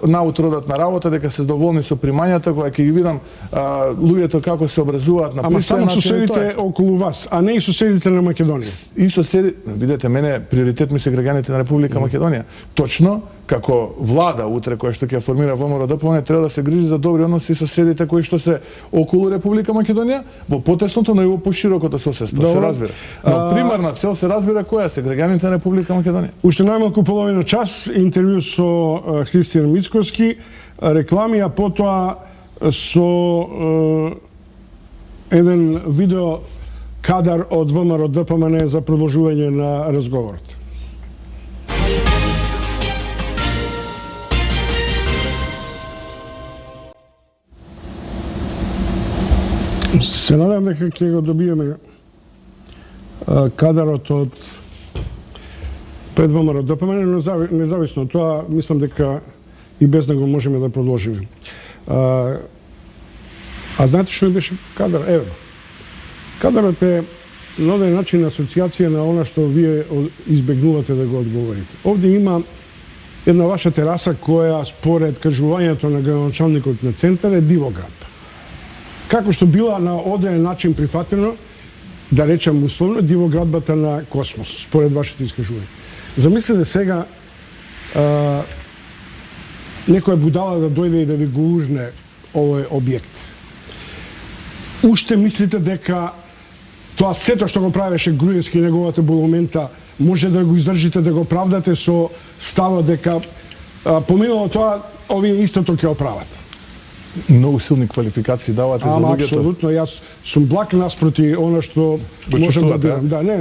наутро одат на работа, дека се задоволни со примањата, кога ќе ги видам луѓето како се образуваат на Ама само соседите околу вас, а не и соседите на Македонија. И соседи, видете, мене приоритет ми се граѓаните на Република Македонија. Точно како влада утре која што ќе формира ВМРО-ДПМН треба да се грижи за добри односи со соседите кои што се околу Република Македонија, во потесното, но и во поширокото соседство, се разбира. Но примарна цел се разбира која се граѓаните на Република Македонија. Уште најмалку половина час интервју со Христијан Мицковски, реклами, а потоа со еден видео кадар од ВМРО-ДПМН за продолжување на разговорот. Се надам дека ќе го добиеме кадарот од пред ВМРО-ДПМН, но независно од тоа, мислам дека и без него можеме да продолжиме. А знаете што беше кадар? Ево. Кадарот е на оден начин асоциација на она што вие избегнувате да го одговорите. Овде има една ваша тераса која според кажувањето на градоначалникот на центар е дивоградба. Како што била на оден начин прифатено, да речем условно, дивоградбата на Космос, според вашите искажувања. Замислете сега некоја будала да дојде и да ви го урне овој објект. Уште мислите дека тоа сето што го правеше Груевски и неговата булумента може да го издржите, да го правдате со ставот дека поминало тоа, овие истото ќе оправат? Многу силни квалификации давате за луѓето. Апсолутно, јас сум благ наспроти она што можам да бидам. Да, не,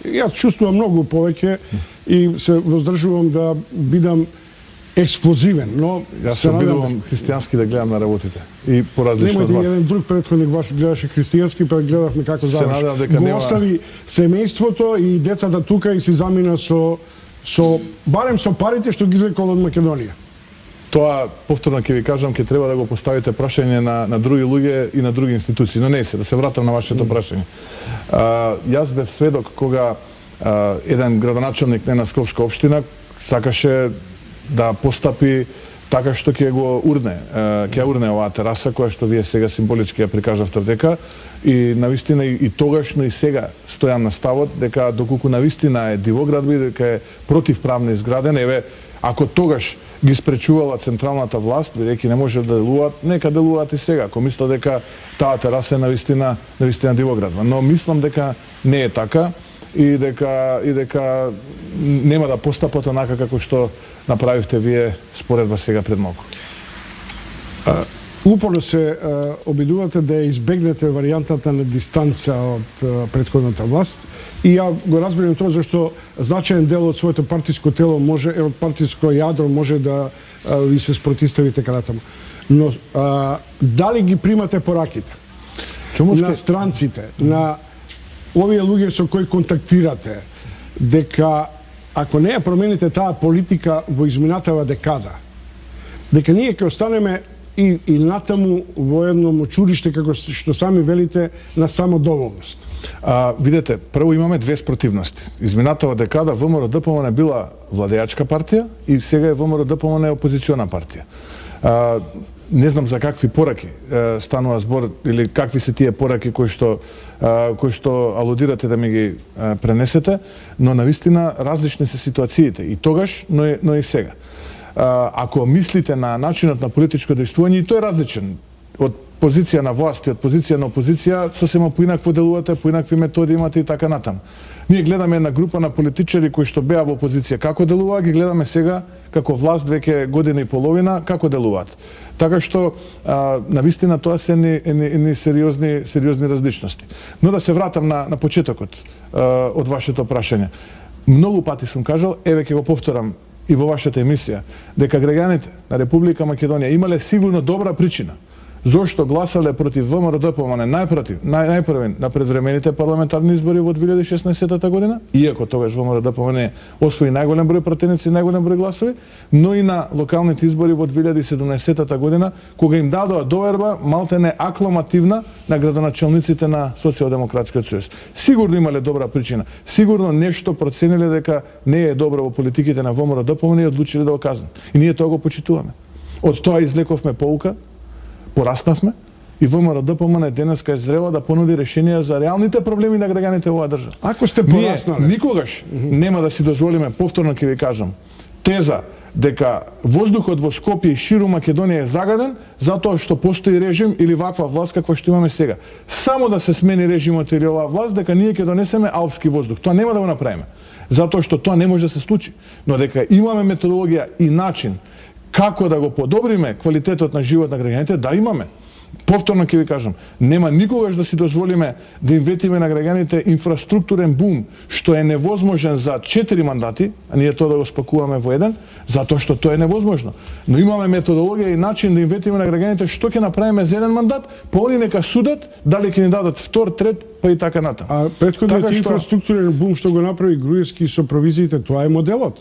јас чувствувам многу повеќе и се воздржувам да бидам експлозивен, но јас се обидувам христијански да гледам на работите и поразлично од вас. Еден друг претходник ваш гледаше христијански, па гледавме како заврши. Го остави семејството и децата тука и си замина со барем со парите што ги извлекол од Македонија. Тоа, повторно ќе ви кажам, ќе треба да го поставите прашање на други луѓе и на други институции, но не се, да се вратам на вашето прашање. Јас бев сведок кога еден градоначалник на Скопска општина сакаше да постапи така што ќе го урне, ќе урне оваа тераса која што вие сега символички ја прикажавте дека и навистина и тогашно и сега стојам на ставот дека доколку навистина е дивоградба и дека е противправно изграден, еве ако тогаш ги спречувала централната власт, бидејќи не може да делуваат, нека делуваат и сега. Ако мислат дека таа тераса е навистина дивоградба, но мислам дека не е така и дека нема да постапат онака како што направивте вие споредба сега пред малку. Упорно се обидувате да избегнете варијантата на дистанца од претходната власт и ја го разбирам тоа зашто значаен дел од своето партиско тело може, од партиско јадро може да ви се спротистави така натаму. Но дали ги примате пораките на странците, на овие луѓе со кои контактирате, дека ако не ја промените таа политика во изминатава декада, дека ние ќе останеме и натаму во едно училиште, како што сами велите, на самодоволност? Видете, прво имаме две спротивности. Изминатава декада ВМРО-ДПМН била владеачка партија и сега е ВМРО-ДПМН опозициона партија. Не знам за какви пораки станува збор или какви се тие пораки кои што алудирате да ми ги пренесете, но навистина различни се ситуациите и тогаш, но и сега. Ако мислите на начинот на политичко действување, и тој е различен од позиција на власт и од позиција на опозиција, сосема поинакво делувате, поинакви методи имате и така натаму. Ние гледаме една група на политичари кои што беа во опозиција како делуваа, ги гледаме сега како власт веќе година и половина како делуваат. Така што навистина тоа се едни сериозни различности. Но да се вратам на почетокот од вашето прашање. Многу пати сум кажал, еве ќе го повторам и во вашата емисија, дека граѓаните на Република Македонија имале сигурно добра причина зошто гласале против ВМРО-ДПМН најпрви на предвремените парламентарни избори во 2016 година, иако тогаш ВМРО-ДПМН освои најголем број пратеници и најголем број гласови, но и на локалните избори во 2017 година, кога им дадоа доверба малтене акламативна на градоначалниците на Социјалдемократскиот сојуз. Сигурно имале добра причина, сигурно нешто процениле дека не е добро во политиките на ВМРО-ДПМН и одлучиле да го казнат. И ние тоа го почитуваме. Од тоа извлековме поука, пораснавме и ВМРО-ДПМН денеска е зрела да понуди решенија за реалните проблеми на граѓаните во оваа држава. Ако сте пораснале, ние никогаш нема да си дозволиме, повторно ќе ви кажам, теза дека воздухот во Скопје и ширу Македонија е загаден затоа што постои режим или ваква власт каква што имаме сега. Само да се смени режимот или оваа власт, дека ние ќе донесеме алпски воздух. Тоа нема да го направиме. Затоа што тоа не може да се случи. Но дека имаме методологија и начин како да го подобриме квалитетот на живот на граѓаните, да имаме. Повторно ќе ви кажам, нема никогаш да си дозволиме да им ветиме на граѓаните инфраструктурен бум, што е невозможен за 4 мандати, а ние тоа да го спакуваме во еден, затоа што тоа е невозможно. Но имаме методологија и начин да им ветиме на граѓаните што ќе направиме за еден мандат, па они нека судат дали ќе ни дадат втор, трет, па и така натаму. А претходниот инфраструктурен бум што го направи Груевски со провизиите, тоа е моделот.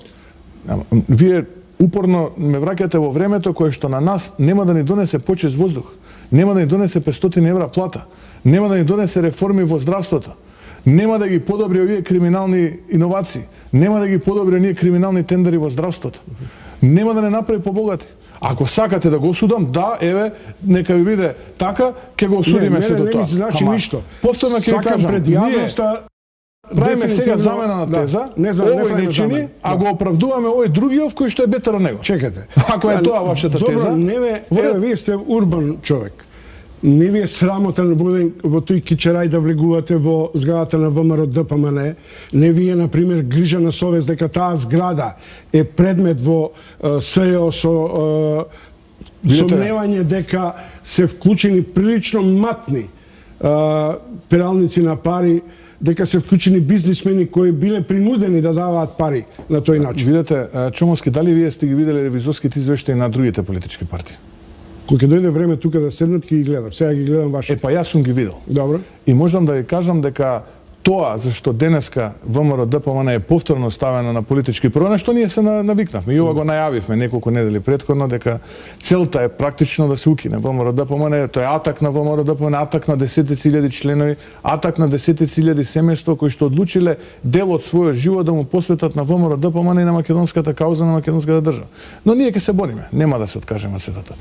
Вие упорно ме враќате во времето кое што на нас нема да ни донесе почист воздух, нема да ни донесе 500 евра плата, нема да ни донесе реформи во здравството, нема да ги подобри овие криминални иновации, нема да ги подобри оние криминални тендери во здравството, нема да не направи побогати. Ако сакате да го осудам, да, еве, нека ви биде така, ќе го осудиме се до тоа. Не, значи ништо. Повторно ќе ви кажам, пред јавноста правиме сега замена на теза, овој не чини, а го оправдуваме овој другиот кој што е бетер од него. Чекате. Ако е тоа вашата теза, еве, вие сте урбан човек. Не ви е срамотен во тој кичерај да влегувате во зградата на ВМРО-ДПМН. Не ви е, например, грижа на совест дека таа зграда е предмет во СЈО со сомневање дека се вклучени прилично матни пералници на пари, дека се вклучени бизнисмени кои биле принудени да даваат пари на тој начин. Видете, Чомовски, дали вие сте ги виделе ревизорските извештаи на другите политички партии? Кога ќе дојде време тука да седнат, ќе ги гледам. Сега ги гледам вашите. Па јас сум ги видел. Добро. И можам да ви кажам дека тоа зашто денеска ВМРО-ДПМН е повторно ставена на политички прво, на што ние се навикнавме и ова го најавивме неколку недели претходно дека целта е практично да се укине ВМРО-ДПМН, тоа е атак на ВМРО-ДПМН, атак на десетици илјади членови, атак на десетици илјади семејства кои што одлучиле дел од својот живот да му посветат на ВМРО-ДПМН и на македонската кауза, на македонската држава. Но ние ќе се бориме, нема да се откажеме од сето тоа.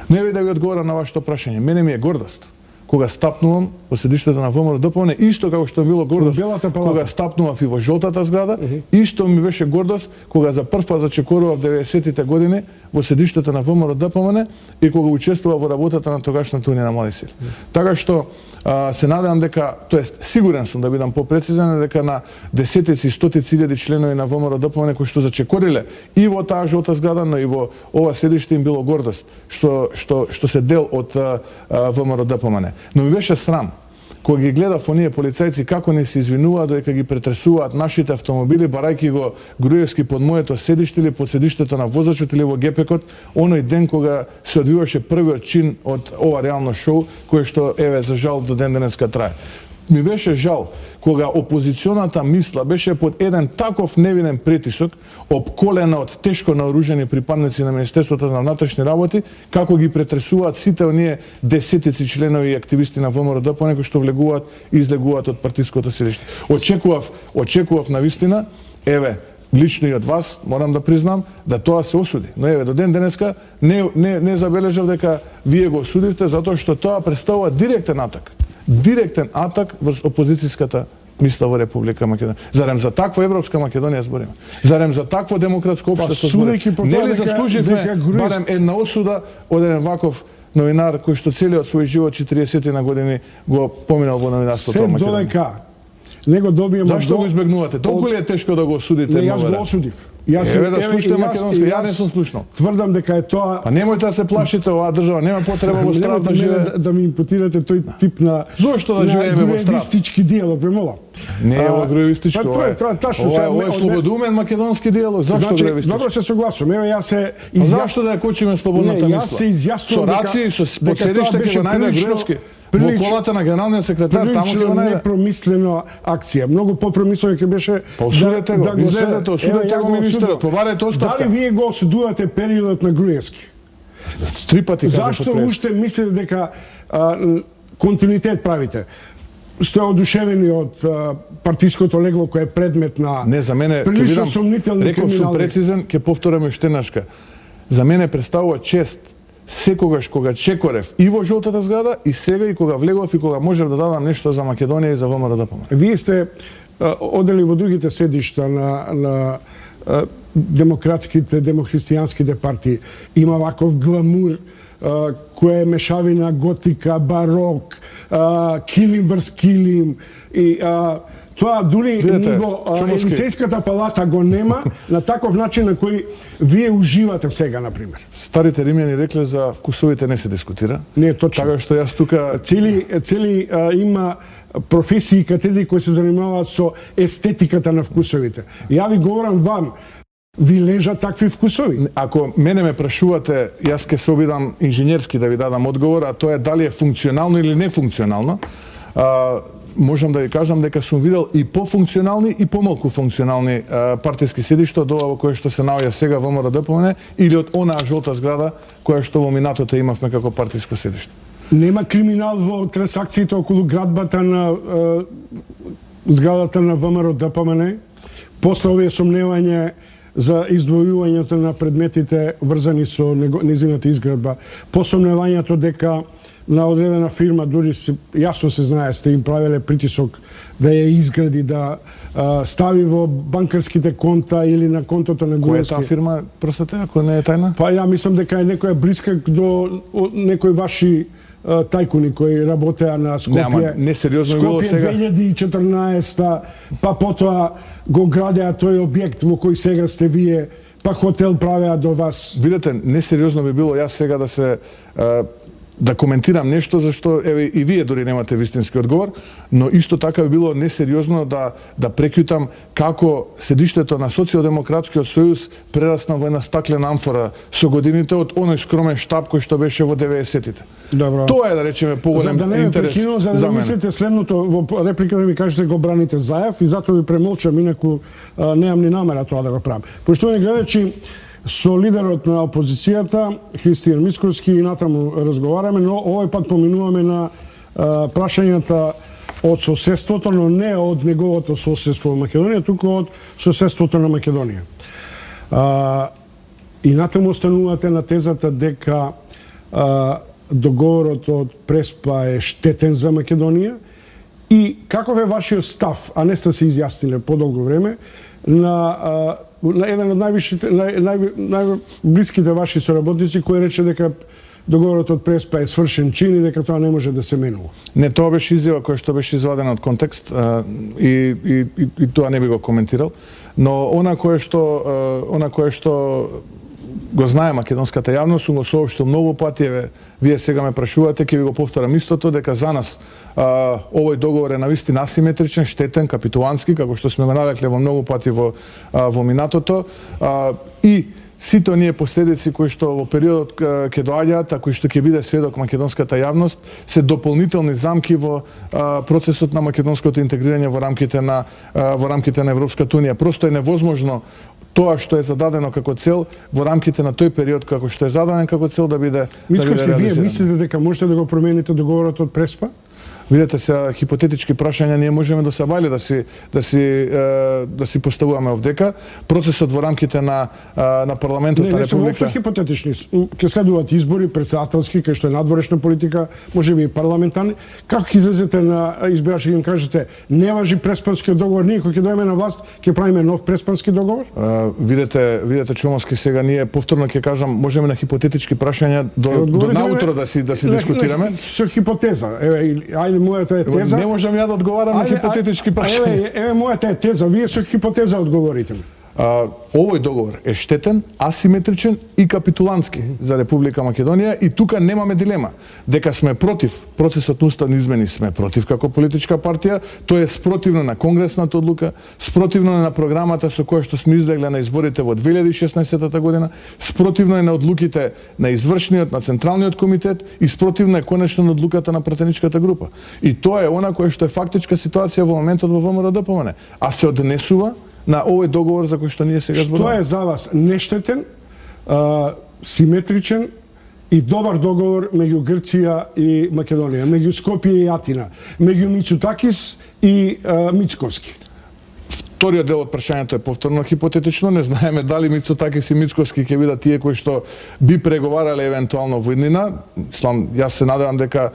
Не ви да ви одговорам на вашето прашање, мене ми е гордост кога стапнувам во седиштето на ВМРО-ДПМН, исто како што ми било гордост кога стапнував и во жолтата зграда, исто ми беше гордост кога за прв пат зачекорував 90-тите години во седиштето на ВМРО-ДПМН и кога учествував во работата на тогашната Унија на млади сили. Така што се надевам дека, тоест сигурен сум да бидам попрецизен, дека на десетици и стотици илјади членови на ВМРО-ДПМН кои што зачекориле и во таа жолта зграда, но и во ова седиште им било гордост што се дел од ВМРО-ДПМН. Но ми беше срам кога ги гледав оние полицајци како не се извинуваат додека ги претресуваат нашите автомобили, барајќи го Груевски под моето седиште или под седиштето на возачот или во ГПК-от, оној ден кога се одвиваше првиот чин од ова реално шоу, кое што, еве, за жал до ден денеска трае. ми беше жал кога опозиционата мисла беше под еден таков невиден притисок, обколена од тешко наоружени припадници на Министерството за внатрешни работи, како ги претресуваат сите оние десетици членови и активисти на ВМРО-ДПМНЕ кои што влегуваат и излегуваат од партиското седиште. Очекував навистина, еве, лично и од вас, морам да признам, да тоа се осуди. Но еве, до ден денеска не забележав дека вие го осудивте, затоа што тоа представува директен атак врз опозицијската мисла во Република Македонија. Зарем за таква европска Македонија збориме? Зарем за такво демократско општество збориме? Нели заслуживме барем една осуда од еден ваков новинар кој што целиот свој живот 40 на години го поминал во новинарството во Македонија? Се додека не го добиеме... Зашто го избегнувате? Толку ли е тешко да го осудите? Не, јас го осудив. Еве да слушате македонски, ја не сум слушнал. Тврдам дека е тоа... А немојте да се плашите, оваа држава нема потреба во страв да живее. Да ми импутирате тој тип на... Зошто да живееме во страв? Гроевистички диалог, ве молам. Не е во гроевистичко, ова е слободумен македонски диалог. Зашто гроевистичко? Добро се согласувам. Еве јас се Зашто да ја кочиме слободната мисла? Јас се изјаснувам дека... Со раци, со подседиште ке го најде Груевски. Во колата на генералниот секретар, таму ќе го најде. Непромислена акција. Многу попромислено ќе беше... Осудете го, излезете, осудете го министерот, побарете оставка. Дали вие го осудувате периодот на Груевски? 3 пати кажа Зашто уште мислите дека континуитет правите? Сте одушевени од партиското легло кое е предмет на... Не, за мене, прилично сомнителни реков сум прецизен, ќе повторам уште еднашка. За мене представува чест секогаш кога чекорев и во жолтата зграда и сега и кога влегов и кога можев да дадам нешто за Македонија и за ВМРО-ДПМНЕ. Вие сте одели во другите седишта на демократските, демохристијанските партии. Има ваков гламур кој е мешавина готика, барок, килим врз килим и тоа дури ниво Елисејската палата го нема на таков начин на кој вие уживате сега, например. Старите римјани рекле за вкусовите не се дискутира. Не е точно. Така што јас тука цели има професии и катедри кои се занимаваат со естетиката на вкусовите. Ја ви говорам вам, ви лежат такви вкусови. Ако мене ме прашувате, јас ќе се обидам инженерски да ви дадам одговор, а тоа е дали е функционално или нефункционално. Можам да ви кажам дека сум видел и пофункционални и помалку функционални партиски седишта од ова во кое што се наоѓа сега во ВМРО-ДПМНЕ или од онаа жолта зграда која што во минатото имавме како партиско седиште. Нема криминал во трансакциите околу градбата на зградата на ВМРО-ДПМНЕ. После овие сомневања за издвојувањето на предметите врзани со незината изградба, по сомневањето дека на одредена фирма, дури јасно се знае, сте им правеле притисок да ја изгради, да стави во банкарските конта или на контото на Груевски. Која е таа фирма, простете, ако не е тајна? Па ја мислам дека е некоја блиска до некои ваши тајкуни кои работеа на Скопје. Не сериозно било сега. Скопје 2014, па потоа го градеа тој објект во кој сега сте вие, па хотел правеа до вас. Видете, несериозно би било јас сега да коментирам нешто зашто еве и вие дури немате вистински одговор, но исто така би било несериозно да прекјутам како седиштето на Социјалдемократскиот сојуз прерасна во една стаклена амфора со годините од оној скромен штаб кој што беше во 90-тите. Добро. Тоа е да речеме поголем интерес за мене. За да мислите следното, во репликата ми кажете го браните Заев и затоа ви премолчам, инаку немам ни намера тоа да го правам. Поштовани гледачи, со лидерот на опозицијата, Христијан Мицковски, и натаму разговараме, но овој пат поминуваме на прашањата од соседството, но не од неговото соседство во Македонија, туку од соседството на Македонија. И натаму останувате на тезата дека договорот од Преспа е штетен за Македонија и каков е вашиот став, а не сте се изјасниле подолго време, на еден од најблиските ваши соработници кој рече дека договорот од Преспа е свршен чин и дека тоа не може да се менува. Не, тоа беше изјава која што беше извадена од контекст и тоа не би го коментирал, но она кое што го знае македонската јавност, сум го соопштил многу пати, вие сега ме прашувате, ќе ви го повторам истото, дека за нас овој договор е навистина асиметричен, штетен, капитулантски, како што сме го нарекле во многу пати во минатото, и сите оние последици кои што во периодот ќе доаѓаат, а кои што ќе биде сведок македонската јавност, се дополнителни замки во процесот на македонското интегрирање во рамките на Европската унија. Просто е невозможно тоа што е зададено како цел во рамките на тој период како што е зададен како цел да биде Мицковски, вие реализиран. мислите дека можете да го промените договорот од Преспа? Видете се хипотетички прашања ние можеме до сабајле да си поставуваме овдека. Процесот во рамките на парламентот на Не се воопшто Република хипотетични. Ќе следуваат избори председателски, кај што е надворешна политика, можеби и парламентарни. Како ќе излезете на избирачи и им кажете не важи Преспанскиот договор, ние кога ќе дојдеме на власт ќе правиме нов Преспански договор? Видете Чумовски, сега ние повторно ќе кажам, можеме на хипотетички прашања до наутро да си дискутираме. Со хипотеза. Ајде мојата е теза. Не можам ја да одговарам на хипотетички прашања. Еве мојата е теза, вие со хипотеза одговорите ми. Овој договор е штетен, асиметричен и капитулантски за Република Македонија и тука немаме дилема. Дека сме против процесот на уставни измени, сме против како политичка партија, тоа е спротивно на конгресната одлука, спротивно на програмата со која што сме излегле на изборите во 2016 година, спротивно е на одлуките на извршниот, на Централниот комитет и спротивно е конечно на одлуката на пратеничката група. И тоа е она кое што е фактичка ситуација во моментот во ВМРО-ДПМН, а се однесува на овој договор за кој што ние сега зборуваме. Што е за вас нештетен, симетричен и добар договор меѓу Грција и Македонија, меѓу Скопје и Атина, меѓу Мицутакис и Мицковски? Вториот дел од прашањето е повторно хипотетично, не знаеме дали Мицутакис и Мицковски ќе бидат тие кои што би преговарале евентуално во иднина. Јас се надевам дека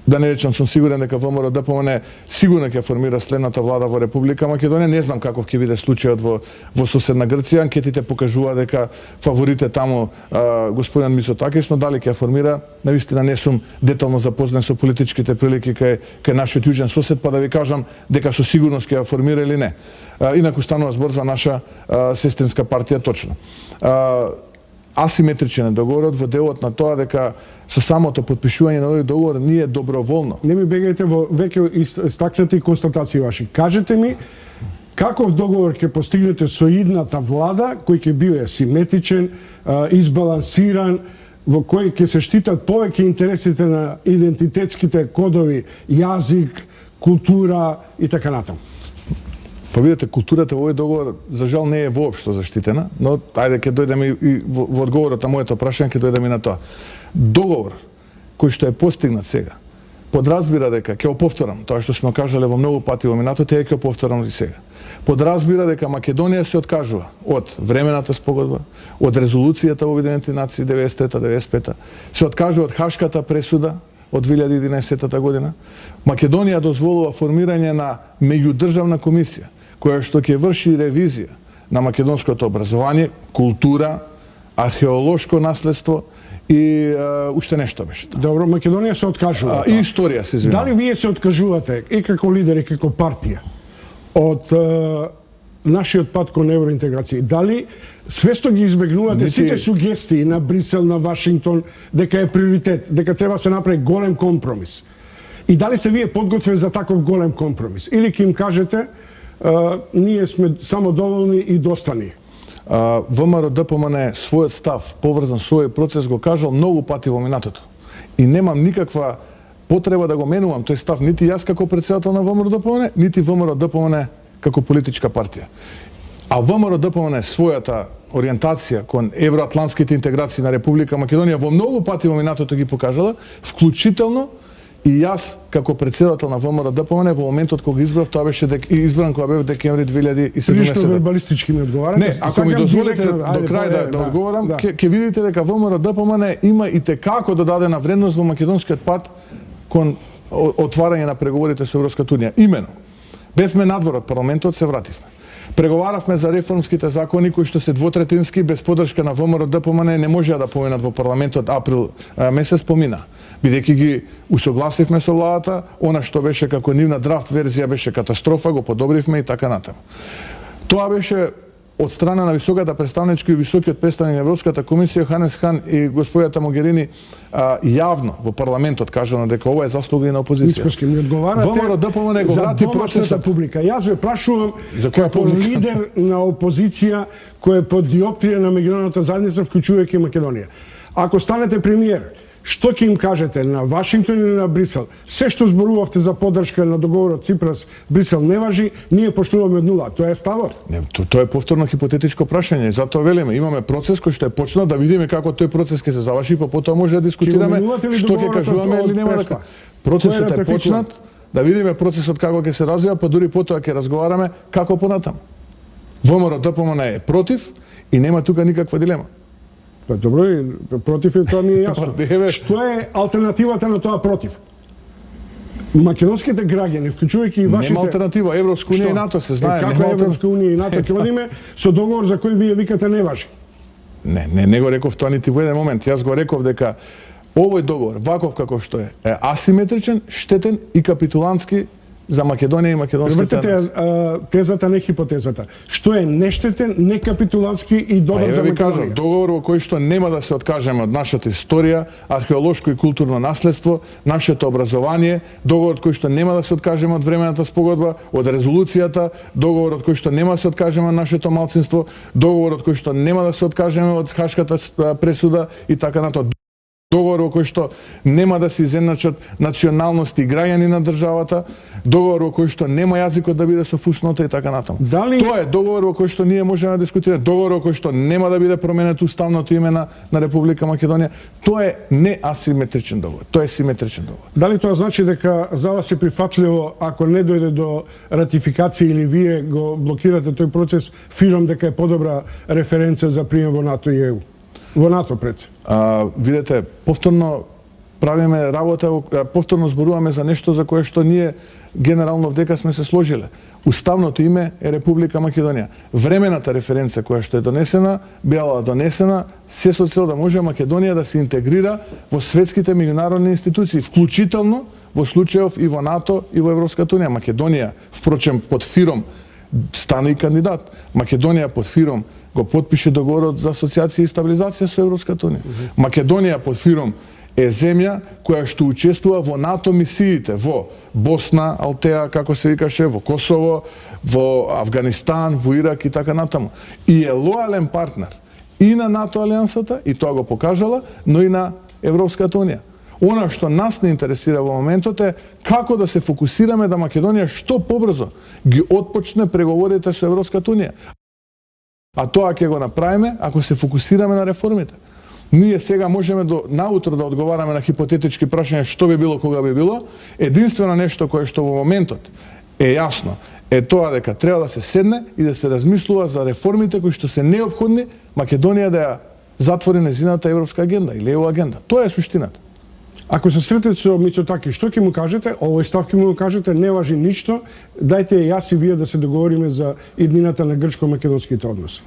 да не речам, сум сигурен дека ВМРО-ДПМН сигурно ќе формира следната влада во Република Македонија. Не знам каков ќе биде случајот во соседна Грција. Анкетите покажува дека фаворите таму господин Мицотакис, но дали ќе формира, навистина не сум детално запознат со политичките прилики кај нашиот јужен сосед, па да ви кажам дека со сигурност ќе ја формира или не. Инаку станува збор за наша сестринска партија точно. Асиметричен е договорот во делот на тоа дека со самото потпишување на овој договор ние доброволно. Не ми бегајте во веќе истакнати констатации ваши. Кажете ми каков договор ќе постигнете со идната влада кој ќе биде симетричен, избалансиран, во кој ќе се штитат повеќе интересите на идентитетските кодови, јазик, култура и така натаму. Па видите, културата во овој договор за жал не е воопшто заштитена, но ајде ќе дојдеме и во одговорот на моето прашање ќе дојдеме и на тоа. Договор кој што е постигнат сега подразбира дека, ќе го повторам, тоа што сме кажале во многу пати во минатото, ќе го повторам и сега. Подразбира дека Македонија се откажува од времената спогодба, од резолуцијата во Обединетите нации 93-95, се откажува од Хашката пресуда од 2011 година. Македонија дозволува формирање на меѓудржавна комисија која што ќе врши ревизија на македонското образование, култура, археолошко наследство и уште нешто беше. Добро, Македонија се откажува. И историја се извинувам. Дали вие се откажувате и како лидер и како партија од нашиот пат кон евроинтеграција? Дали свесто ги избегнувате сите сугестии на Брисел, на Вашингтон, дека е приоритет, дека треба се направи голем компромис? И дали сте вие подготвени за таков голем компромис? Или ќе им кажете ние сме само доволни и достани? ВМРО-ДПМН својот став поврзан со овој процес го кажал многу пати во минатото. И немам никаква потреба да го менувам тој став нити јас како претседател на ВМРО-ДПМН, нити ВМРО-ДПМН како политичка партија. А ВМРО-ДПМН својата ориентација кон евроатлантските интеграции на Република Македонија во многу пати во минатото ги покажала, вклучително и јас како претседател на ВМРО-ДПМН во моментот кога избрав, тоа беше избран кога бев декември 2017. Прилично вербалистички ми одговарате. Не, ако ми дозволите до крај да одговорам, ќе видите дека ВМРО-ДПМН има и текако додадена вредност во македонскиот пат кон отварање на преговорите со Европската унија. Имено, бевме надвор од парламентот, се вративме. Преговаравме за реформските закони кои што се двотретински, без подршка на ВМРО-ДПМН не можеа да поминат во парламентот април месец, помина. Бидејќи ги усогласивме со владата, она што беше како нивна драфт верзија беше катастрофа, го подобривме и така натаму. Тоа беше од страна на високата представничка и високиот представник на Европската комисија Јоханес Хан и господјата Могерини јавно во парламентот кажано дека ова е заслуга и на опозиција. Мицковски, ми одговарате ВМРО-ДПМН го за врати домашната процесот. публика. Јас ве прашувам За која како публика? лидер на опозиција која е под диоптрија на меѓународната заедница, вклучувајќи Македонија. Ако станете премиер, што ќе им кажете на Вашингтон или на Брисел? Се што зборувавте за поддршка на договорот Ципрас Брисел не важи, ние поштуваме од нула. Тоа е ставот. Не, тоа е повторно хипотетичко прашање. Затоа велиме, имаме процес кој што е почнал, да видиме како тој процес ќе се заврши, па потоа може да дискутираме што ќе кажуваме или нема да. Процесот е почнат, да видиме процесот како ќе се развива, па дури потоа ќе разговараме како понатаму. ВМРО-ДПМН е против и нема тука никаква дилема. Па добро, и против е тоа ми е јасно. Па, Што е алтернативата на тоа против? Македонските граѓани, вклучувајќи и вашите... Нема алтернатива, Европска унија и НАТО се знае. Како Европска унија и НАТО ќе водиме со договор за кој вие викате не важи? Не го реков тоа нити во еден момент. Јас го реков дека овој договор, ваков како што е асиметричен, штетен и капитулантски за Македонија и македонските нации. Превртете тезата, не хипотезата. Што е нештетен, некапитулантски и добар за ви кажам, Македонија? договор во кој што нема да се откажеме од нашата историја, археолошко и културно наследство, нашето образование, договор кој што нема да се откажеме од времената спогодба, од резолуцијата, договор кој што нема да се откажеме од нашето малцинство, договор кој што нема да се откажеме од Хашката пресуда и така натаму. Договор во кој што нема да се изедначат националности и граѓани на државата, договор во кој што нема јазикот да биде со фуснота и така натаму. Тоа е договор во кој што ние можеме да дискутираме, договор во кој што нема да биде променето уставното име на Република Македонија. Тоа е не асиметричен договор, тоа е симетричен договор. Дали тоа значи дека за вас е прифатливо ако не дојде до ратификација или вие го блокирате тој процес, фирам дека е подобра референца за прием во НАТО и ЕУ? Во НАТО пред. Видете, повторно правиме работа, повторно зборуваме за нешто за кое што ние генерално вдека сме се сложиле. Уставното име е Република Македонија. Времената референца која што е донесена, била донесена се со цел да може Македонија да се интегрира во светските меѓународни институции, вклучително во случајов и во НАТО и во Европската унија. Македонија, впрочем, под фиром стана и кандидат. Македонија под фиром го потпише договорот за асоциација и стабилизација со Европската унија. Македонија под фиром е земја која што учествува во НАТО мисиите во Босна, Алтеа, како се викаше, во Косово, во Авганистан, во Ирак и така натаму. И е лојален партнер и на НАТО алијансата, и тоа го покажала, но и на Европската унија. Она што нас не интересира во моментот е како да се фокусираме да Македонија што побрзо ги отпочне преговорите со Европската унија. А тоа ќе го направиме ако се фокусираме на реформите. Ние сега можеме до наутро да одговараме на хипотетички прашања што би било кога би било. Единствено нешто кое што во моментот е јасно е тоа дека треба да се седне и да се размислува за реформите кои што се неопходни Македонија да ја затвори нејзината европска агенда или ЕУ агенда. Тоа е суштината. Ако се сретете со Мицотаки, што ќе му кажете? Овој став ќе му кажете, не важи ништо. Дајте јас и вие да се договориме за иднината на грчко-македонските односи.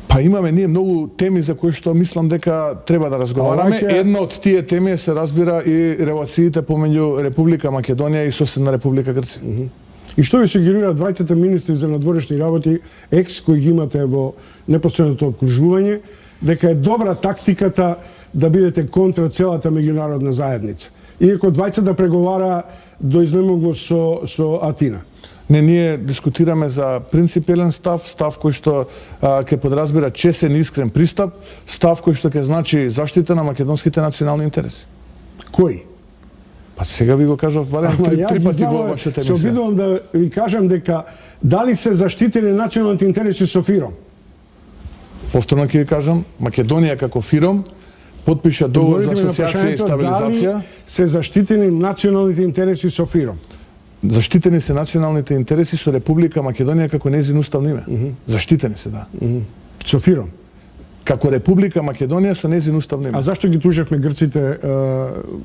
Па имаме ние многу теми за кои што мислам дека треба да разговараме. Една од тие теми се разбира и релациите помеѓу Република Македонија и соседна Република Грција. И што ви сугерира двајцата министри за надворешни работи, екс, кои ги имате во непостојаното обкружување, дека е добра тактиката да бидете контра целата меѓународна заедница. Иако двајцата преговара до изнемогло со Атина. Не, ние дискутираме за принципелен став кој што ќе подразбира чесен и искрен пристап, став кој што ќе значи заштита на македонските национални интереси. Кој? Па сега ви го кажав барем три пати во вашата емисија. Се обидувам да ви кажам дека дали се заштитени националните интереси со фиром? Повторно ќе ви кажам, Македонија како фиром потпиша договор за асоциација и стабилизација. Дали се заштитени националните интереси со фиром? Заштитени се националните интереси со Република Македонија како нејзин уставно име. Заштитени се, да. Со фиром? Како Република Македонија со нејзин уставно име. А зашто ги тужевме грците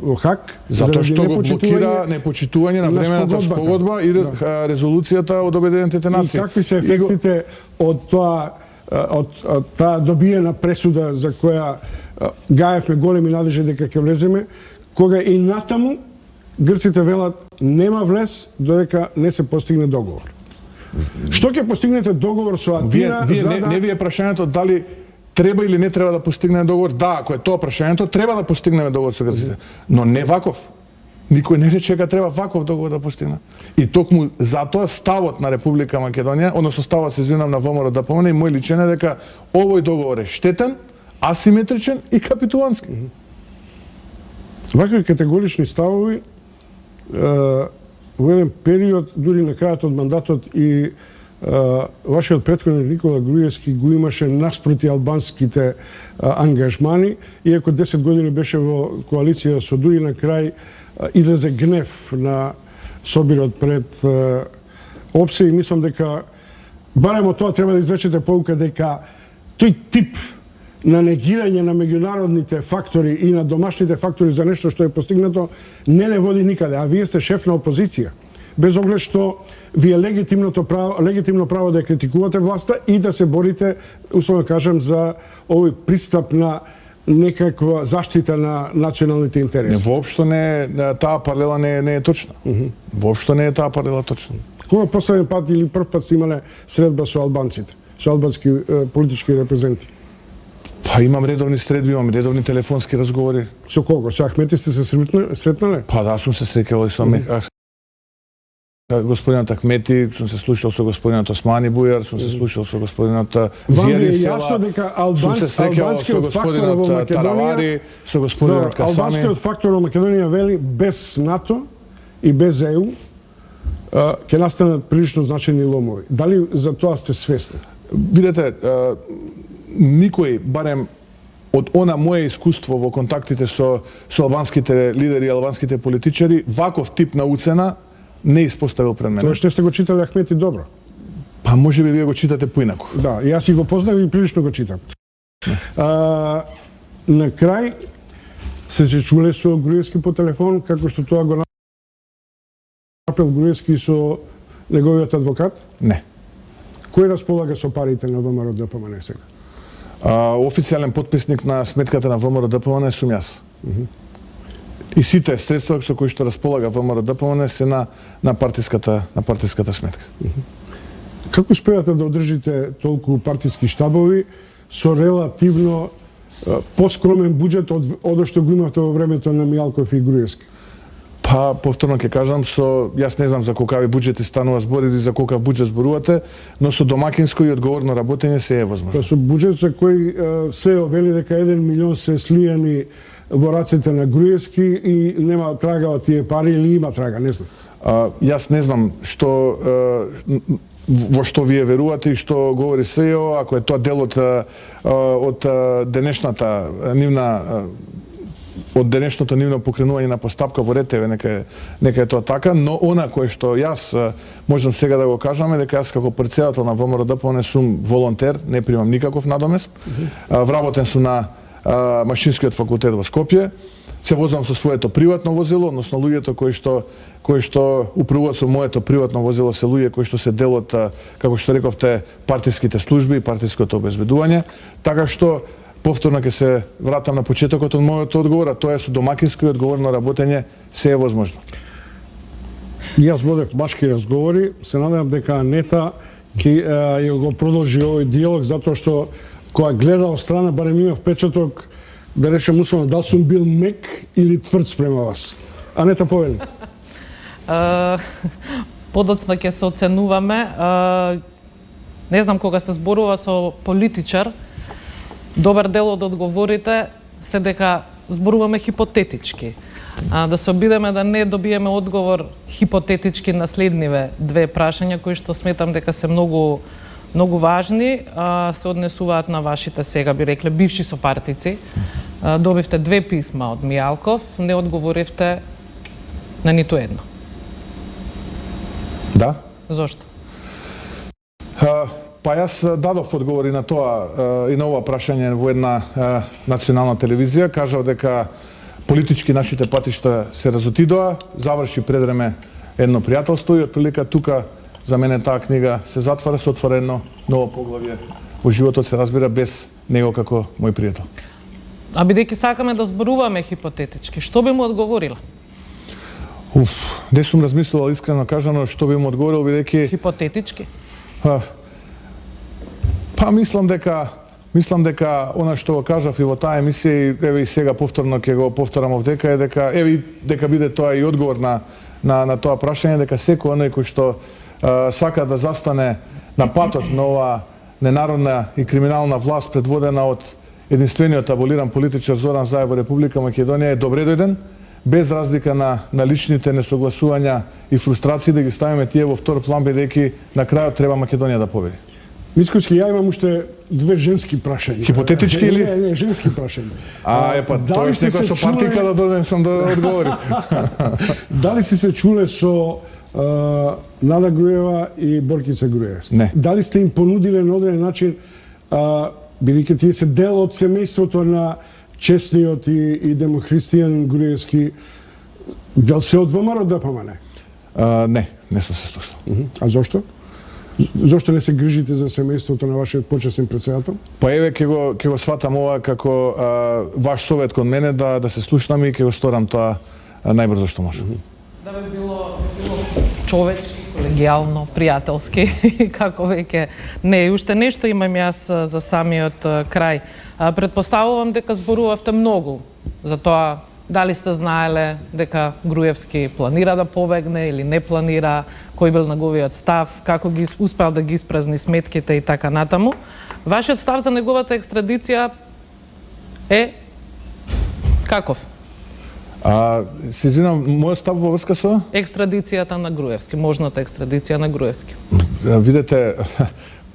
во Хаг? Затоа што го блокира непочитување на времената спогодба и резолуцијата од Обединетите нации. И какви се ефектите од тоа од таа добиена пресуда за која гаевме големи надежди дека ќе влеземе, кога и натаму грците велат нема влез додека не се постигне договор. Што ќе постигнете договор со Атина за да... не ви е прашањето дали треба или не треба да постигнеме договор. Да, ако е тоа прашањето, треба да постигнеме договор со грците. Но не ваков. Никој не рече дека треба ваков договор да постигне. И токму затоа ставот на Република Македонија, односно ставот се извинам на ВМРО ДПМН и мој личен е дека овој договор е штетен, асиметричен и капитулантски. Вакви категорични ставови во еден период, дури на крајот од мандатот и вашиот претходник Никола Груевски го имаше наспроти албанските ангажмани, иако 10 години беше во коалиција со ДУИ, на крај излезе гнев на собирот пред ОПСЕ и мислам дека барем од тоа треба да извлечете поука дека тој тип на негирање на меѓународните фактори и на домашните фактори за нешто што е постигнато не води никаде, а вие сте шеф на опозиција. Без оглед што ви е легитимно право да критикувате власта и да се борите, условно кажем, за овој пристап на некаква заштита на националните интереси. Воопшто не, таа паралела не е точна. Воопшто не е таа паралела точна. Кога последен пат или прв пат сте имале средба со албанците, со албански политички репрезенти? Па имам редовни средби, имам редовни телефонски разговори. Со кого? Со Ахмети сте се сретнале? Па да, сум се среќавал и со господинот Ахмети, сум се слушал со господинот Османи Бујар, сум се слушал со господинот Зијади Села. Јасно дека сум се среќавал со господинот Таравари, со господинот Касами. Албанскиот фактор во Македонија вели без НАТО и без ЕУ ќе настанат прилично значајни ломови. Дали за тоа сте свесни? Видете, никој, барем од она моje искуство во контактите со албанските лидери и албанските политичари, ваков тип на уцена не испоставил пред мене. Тоа што сте го читали Ахмети добро. Па може би вие го читате поинаку. Да, јас и го познав и прилично го читам. На крај се чуле со Груевски по телефон, како што тоа го направил Груевски со неговиот адвокат? Не. Кој располага со парите на ВМРО ДПМН сега? Официјален потписник на сметката на ВМРО ДПМН сум јас. И сите средства со кои што располага ВМРО ДПМН се на партиската сметка. Како успевате да одржите толку партиски штабови со релативно поскромен буџет од што го имавте во времето на Мијалков и Груевски? Па, повторно ќе кажам, јас не знам за колкави буџети станува збор или за колкав буџет зборувате, но со домакинско и одговорно работење се е возможно. Со буџет за кој СЕО вели дека 1 милион се слијани во рацете на Груевски и нема трага од тие пари или има трага, не знам. Јас не знам во што вие верувате и што говори СЕО, ако е тоа дел од денешната нивна од денешното нивно покренување на постапка во РТВ, нека е тоа така, но она кое што јас можам сега да го кажам е дека јас како претседател на ВМРО ДПМН сум волонтер, не примам никаков надомест. Вработен сум на Машинскиот факултет во Скопје. Се возам со своето приватно возило, односно луѓето кои што управуваат со моето приватно возило се луѓе кои што се дел од, како што рековте, партиските служби и партиското обезбедување, така што повторно ќе се вратам на почетокот од мојот одговор, а тоа е со домакинско и одговорно работење се е возможно. Јас водев башки разговори, се надевам дека Анета ќе го продолжи овој диалог, затоа што кога гледа од страна, барем има впечаток, да речем условно, дали сум бил мек или тврд спрема вас. Анета, повели. Подоцна ќе се оценуваме. Не знам, кога се зборува со политичар, добар дел од одговорите се дека зборуваме хипотетички. Да се обидеме да не добиеме одговор хипотетички на следниве две прашања кои што сметам дека се многу важни, се однесуваат на вашите, сега би рекле, бивши сопартици. Добивте две писма од Мијалков, не одговоривте на ниту едно. Да. Зошто? Па јас дадов одговори на тоа и на ова прашање во една национална телевизија. Кажав дека политички нашите патишта се разотидоа, заврши предреме едно пријателство и отприлика тука за мене таа книга се затвара, се отвора едно ново поглавје во животот, се разбира, без него како мој пријател. А бидејќи сакаме да зборуваме хипотетички, што би му одговорила? Не сум размислувал искрено кажано што би му одговорил, бидејќи хипотетички. Па мислам дека она што го кажав и во таа емисија, и еве и сега повторно ќе го повторам овдека, е дека дека биде тоа и одговор на тоа прашање, дека секој оној кој што сака да застане на патот на ова ненародна и криминална власт предводена од единствениот аболиран политичар Зоран Заев во Република Македонија е добре дојден, без разлика на личните несогласувања и фрустрации, да ги ставиме тие во втор план, бидејќи на крајот треба Македонија да победи. Мицковски, ја имам уште две женски прашања. Хипотетички или? Не, женски прашања. Тоа е некој со партика да доден сам да одговори. Дали си се чуле со Нада Груева и Боркица Груева? Не. Дали сте им понудиле на одреден начин, бидејќи тие се дел од семејството на честниот и демохристијан Груевски, дали се од ВМРО ДПМН? Не сум се слушал. А зошто? Зошто не се грижите за семејството на вашиот почесен председател? Па еве ќе го сватам ова како ваш совет кон мене да се слушнам и ќе го сторам тоа најбрзо што може. Да би било човечки, колегијално, пријателски, како веќе не. И уште нешто имам јас за самиот крај. Предпоставувам дека зборувавте многу за тоа дали сте знаеле дека Груевски планира да побегне или не планира, кој бил неговиот став, како ги успеал да ги испразни сметките и така натаму. Вашиот став за неговата екстрадиција е каков? Се извинам, мојот став во врска со Екстрадицијата на Груевски, можната екстрадиција на Груевски. Видете,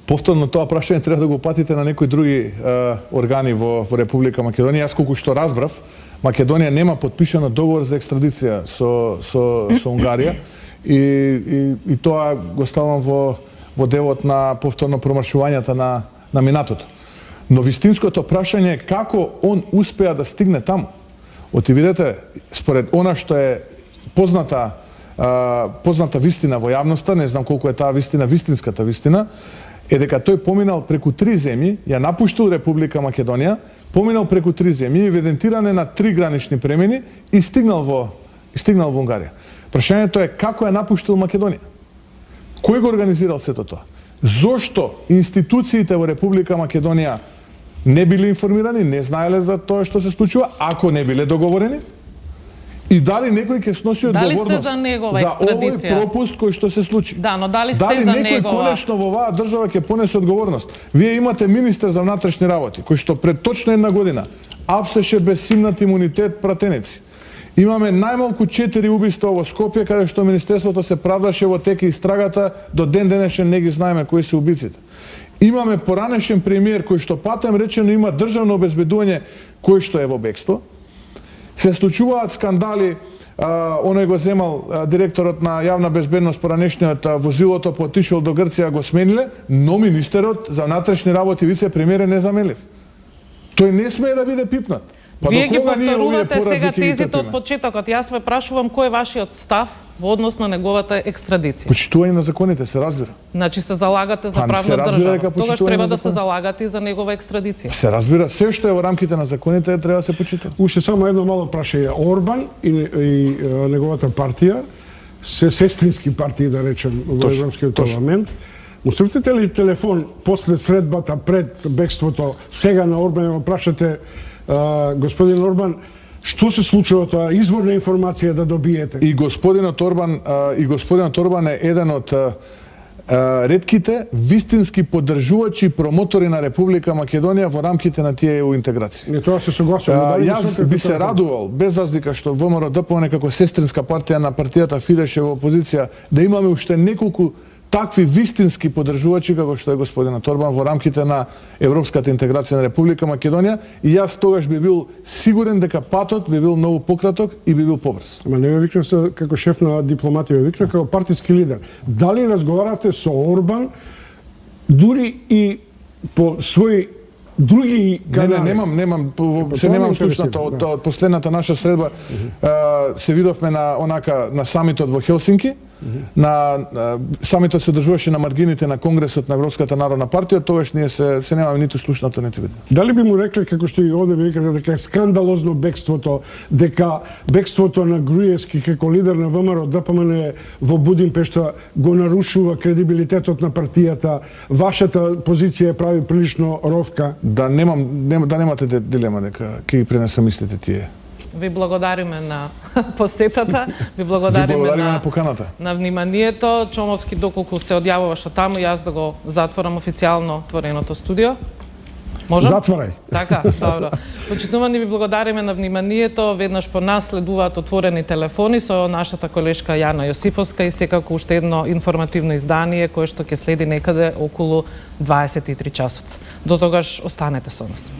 повторно тоа прашање треба да го патите на некои други органи во Република Македонија. Јас колку што разбрав, Македонија нема подпишано договор за екстрадиција со Унгарија и тоа го ставам во делот на повторно промаршувањата на минатото. Но вистинското прашање е како он успеа да стигне таму. Оти видете, според она што е позната вистина во јавноста, не знам колку е таа вистина, вистинската вистина, е дека тој поминал преку 3 земји, ја напуштил Република Македонија, поминал преку 3 земји, евидентиране на 3 гранични премини и стигнал во Унгарија. Прашањето е како ја напуштил Македонија? Кој го организирал сето тоа? Зошто институциите во Република Македонија не биле информирани, не знаеле за тоа што се случува, ако не биле договорени? И дали некој ќе сноси одговорност за негова за овој екстрадиција? пропуст кој што се случи? Да, но дали сте Дали за некој негова? конечно во оваа држава ќе понесе одговорност? Вие имате министер за внатрешни работи, кој што пред точно 1 година апсеше без симнат имунитет пратеници. Имаме најмалку 4 убиства во Скопје, каде што Министерството се правдаше во тека истрагата, до ден денешен не ги знаеме кои се убиците. Имаме поранешен премиер кој што патем речено има државно обезбедување кој што е во бегство. Се случуваат скандали, оној го земал директорот на јавна безбедност поранешниот, возилото потишол до Грција го смениле, но министерот за внатрешни работи вице-премиер е незаменлив. Тој не смее да биде пипнат. Па Вие ги до кога ние овие повторувате порази сега ќе ги тезите од трпиме? почетокот. Јас ме прашувам кој е вашиот став во однос на неговата екстрадиција. Почитување на законите, се разбира. Значи се залагате за Па, правна се разбира дека држава. Тогаш почитување треба на да се закон. залагате и за негова екстрадиција. Се разбира, се што е во рамките на законите треба да се почитува. Уште само едно мало прашање. Орбан и неговата партија се сестрински партии, да речем, во Точно, Европскиот точно. парламент. Му струтите ли телефон после средбата, пред бегството, сега на Орбан, ја го прашате, господин Орбан, што се случува тоа, изворна информација да добиете? И господинот Орбан е еден од ретките вистински поддржувачи и промотори на Република Македонија во рамките на тие EU интеграции. Не, тоа се согласувам. Јас би се радувал, без разлика што ВМРО ДПМН како сестринска партија на партијата Фидеш е во опозиција, да имаме уште неколку такви вистински поддржувачи како што е господинот Орбан во рамките на европската интеграција на Република Македонија, и јас тогаш би бил сигурен дека патот би бил многу пократок и би бил побрз. Ама не ме викнав како шеф на дипломатија, ме викнав како партиски лидер. Дали разговаравте со Орбан, дури и по свој други канали. Немам, се тоа немам ме слушнато интересира, од последната наша средба. Се видовме на самитот во Хелсинки. На самитот се одржуваше на маргините на Конгресот на Европската народна партија, тогаш ние се немаме ниту слушнато, ниту видно. Дали би му рекле, како што и овде ми викате, дека е скандалозно бегството, дека бегството на Груевски како лидер на ВМРО ДПМН во Будимпешта го нарушува кредибилитетот на партијата, вашата позиција прави прилично ровка? Да немате дилема дека ќе ги пренесам мислите тие. Ви благодариме на посетата, ви благодариме на поканата. На вниманието. Чомовски, доколку се одјавуваш од таму, јас да го затворам официјално твореното студио. Можам? Затворај. Така, добро. Почитувани, ви благодариме на вниманието. Веднаш по нас следуваат отворени телефони со нашата колешка Јана Јосифовска и секако уште едно информативно издание кое што ќе следи некаде околу 23 часот. До тогаш останете со нас.